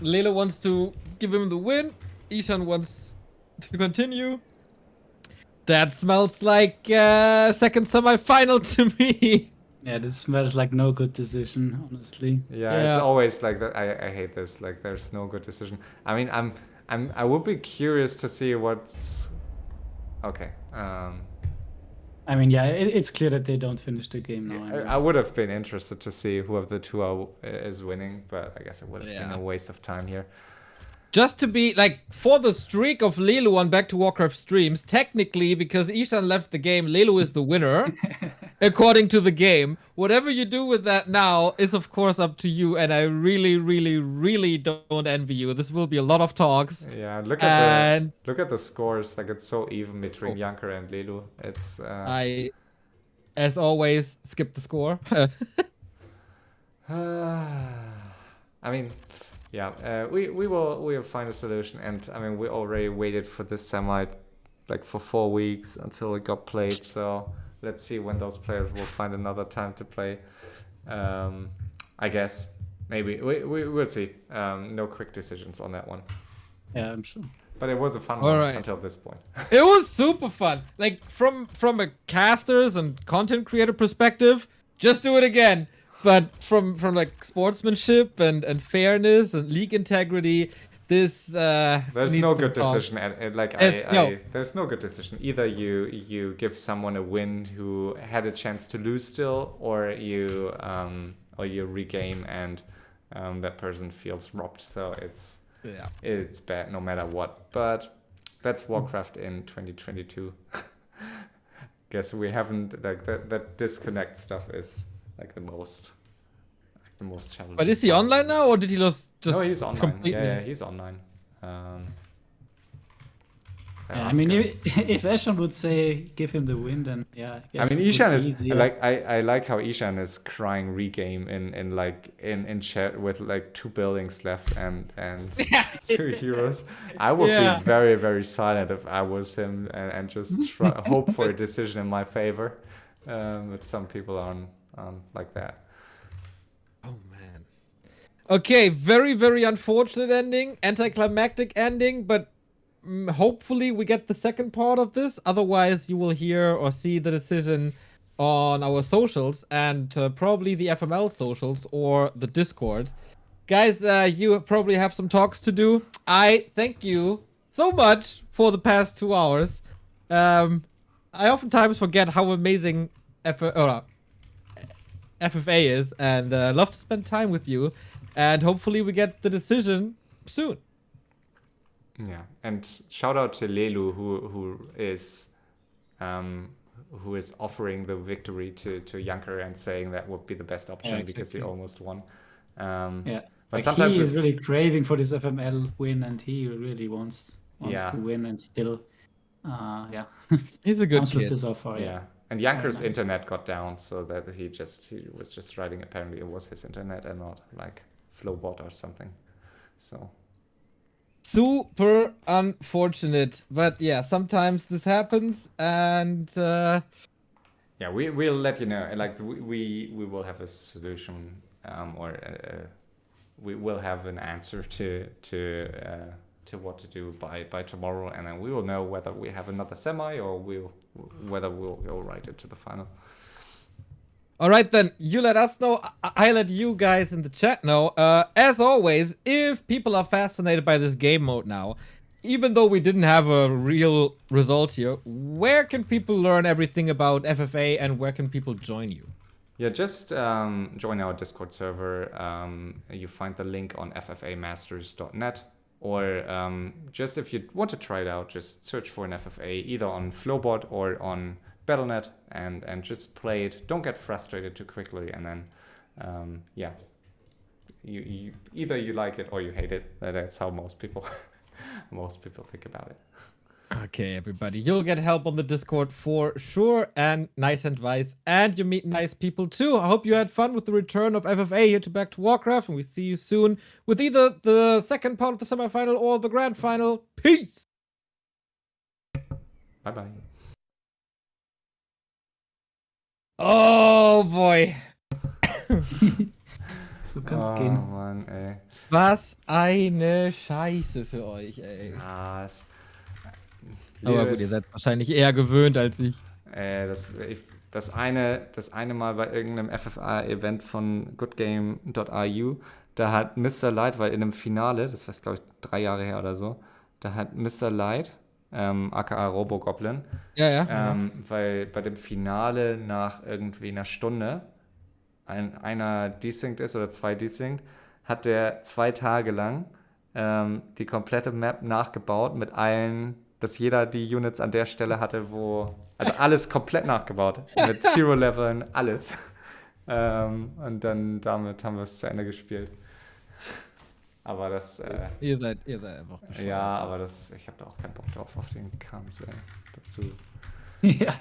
Lelo wants to give him the win. Eshan wants to continue. That smells like second semi-final to me. Yeah, this smells like no good decision, honestly. Yeah, it's always like that. I hate this. Like, there's no good decision. I mean, I would be curious to see what's okay. I mean, yeah, it's clear that they don't finish the game now. I would have been interested to see who of the two is winning, but I guess it would have been a waste of time here. Just to be like, for the streak of Lelu on Back to Warcraft streams, technically, because Eshan left the game, Lelu is the winner, according to the game. Whatever you do with that now is, of course, up to you, and I really, really, really don't envy you. This will be a lot of talks. Yeah, look at the scores. Like, it's so even between Janker and Lelu. It's I, as always, skip the score. I mean, yeah, we will find a solution, and I mean, we already waited for this semi, like, for 4 weeks until it got played. So let's see when those players will find another time to play. I guess maybe we will see. No quick decisions on that one. Yeah, I'm sure. But it was a fun one until this point. It was super fun. Like, from a caster's and content creator perspective, just do it again. But from like sportsmanship and fairness and league integrity, this there's no good decision. There's no good decision. Either you give someone a win who had a chance to lose still, or you regame and that person feels robbed. So it's bad no matter what. But that's Warcraft in 2022. Guess we haven't, like, that disconnect stuff is like the most challenging. But is he online now, or did he just no, he's online. completely... Yeah, he's online. Yeah, I mean, if Eshan would say give him the win, then yeah. I mean, Eshan is like, I like how Eshan is crying regame in chat with like 2 buildings left and 2 heroes. I would be very, very silent if I was him and just hope for a decision in my favor. But some people aren't like that. Oh man. Okay, very, very unfortunate ending, anticlimactic ending, but hopefully we get the second part of this. Otherwise, you will hear or see the decision on our socials and probably the FML socials or the Discord. Guys, you probably have some talks to do. I thank you so much for the past 2 hours. I oftentimes forget how amazing FFA is, and love to spend time with you. And hopefully we get the decision soon. Yeah, and shout out to Lelu who is offering the victory to Janker and saying that would be the best option because he almost won. Yeah, but like, sometimes he is really craving for this FML win, and he really wants to win, and still, he's a good comes with kid. this offer. Yeah. And Janker's internet got down, so that he was just writing. Apparently, it was his internet and not like Flowbot or something. So Super unfortunate, but yeah, sometimes this happens, and Yeah, we'll let you know. Like we will have a solution, or we will have an answer to what to do by tomorrow, and then we will know whether we have another semi or whether we'll go right into the final. all right, then you let us know. I let you guys in the chat know. As always, if people are fascinated by this game mode now, even though we didn't have a real result here, where can people learn everything about FFA and where can people join you? Yeah, just join our Discord server. You find the link on ffamasters.net, or just if you want to try it out, just search for an FFA either on Flowbot or on Battle.net and just play it. Don't get frustrated too quickly, and then yeah, you either you like it or you hate it. That's how most people think about it. Okay, everybody, you'll get help on the Discord for sure, and nice advice, and you meet nice people too. I hope you had fun with the return of FFA here to Back to Warcraft, and we see you soon with either the second part of the semifinal or the grand final. Peace! Bye bye. Oh boy. So kann's gehen. Oh Mann, ey. Was eine Scheiße für euch, ey. Ja, Aber gut, ihr seid wahrscheinlich eher gewöhnt als ich. Das eine Mal bei irgendeinem FFA-Event von goodgame.ru, da hat Mr. Light, weil in einem Finale, das war glaube ich 3 Jahre her oder so, da hat Mr. Light, aka Robogoblin, Ja. weil bei dem Finale nach irgendwie einer Stunde einer desynced ist oder 2 desynced, hat der 2 Tage lang die komplette Map nachgebaut mit allen, dass jeder die Units an der Stelle hatte, also alles komplett nachgebaut. Mit Hero-Leveln, alles. Und dann damit haben wir es zu Ende gespielt. Aber das... Ihr seid einfach bescheuert. Ja, aber ich habe da auch keinen Bock drauf, auf den Kampf dazu. Ja,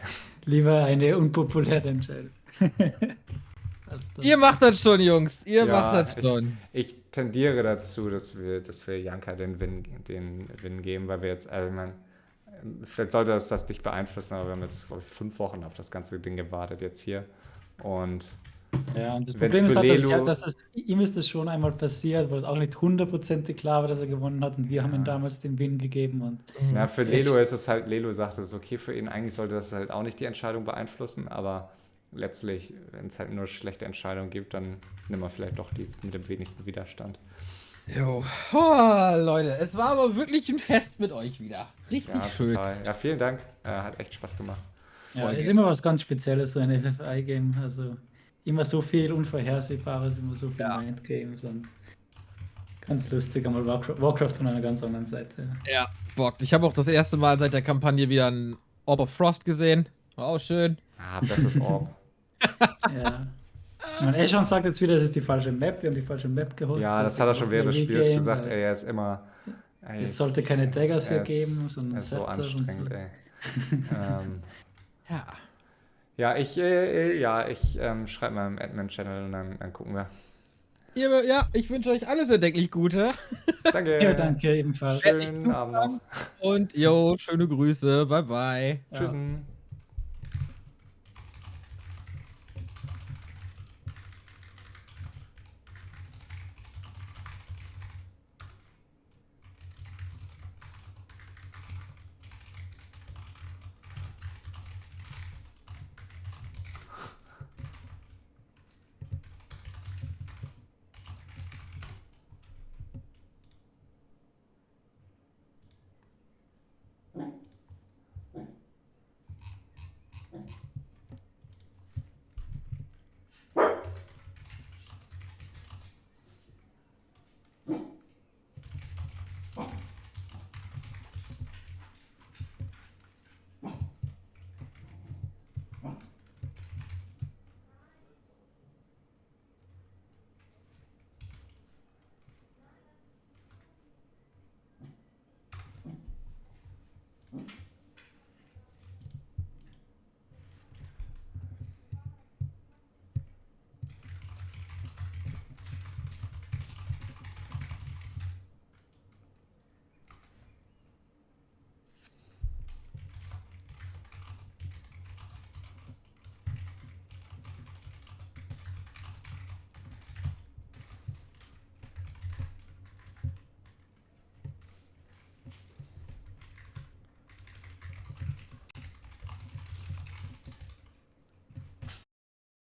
lieber eine unpopuläre Entscheidung. Ihr macht das schon, Jungs. Ihr Ja, macht das schon. Ich tendiere dazu, dass wir Janka den Win geben, weil wir jetzt, also ich meine, vielleicht sollte das nicht beeinflussen, aber wir haben jetzt, glaube ich, 5 Wochen auf das ganze Ding gewartet jetzt hier. Und ja, und das wenn's Problem ist für halt, Lelu- dass ihm ist das schon einmal passiert, wo es auch nicht hundertprozentig klar war, dass er gewonnen hat, und wir haben ihm damals den Win gegeben. Und na, für Lelu ist es halt, Lelu sagt, es ist okay für ihn. Eigentlich sollte das halt auch nicht die Entscheidung beeinflussen, aber letztlich, wenn es halt nur schlechte Entscheidungen gibt, dann nehmen wir vielleicht doch die mit dem wenigsten Widerstand. Jo. Oh, Leute, es war aber wirklich ein Fest mit euch wieder. Richtig Ja, schön. total. Ja, vielen Dank. Hat echt Spaß gemacht. ja, ist immer was ganz Spezielles, so ein FFI-Game. Also immer so viel Unvorhersehbares, immer so viel Mindgames und ganz lustig, einmal Warcraft von einer ganz anderen Seite. Ja, bockt. Ich habe auch das erste Mal seit der Kampagne wieder ein Orb of Frost gesehen. War auch schön. Ah, bestes Orb. Ja. Man, Eshan sagt jetzt wieder, es ist die falsche Map, wir haben die falsche Map gehostet. Ja, das hat er schon während des Spiels gesagt. Ey, er ist immer... Ey, Es sollte keine Daggers hier er ist- geben, sondern er ist so Scepter und anstrengend, so. ey. Ja. Ja, ich schreibe mal im Admin-Channel und dann gucken wir. Ich wünsche euch alles erdenklich Gute. Danke. Ja, danke ebenfalls. Schönen Abend noch. Und jo, schöne Grüße. Bye, bye. Ja. Tschüss.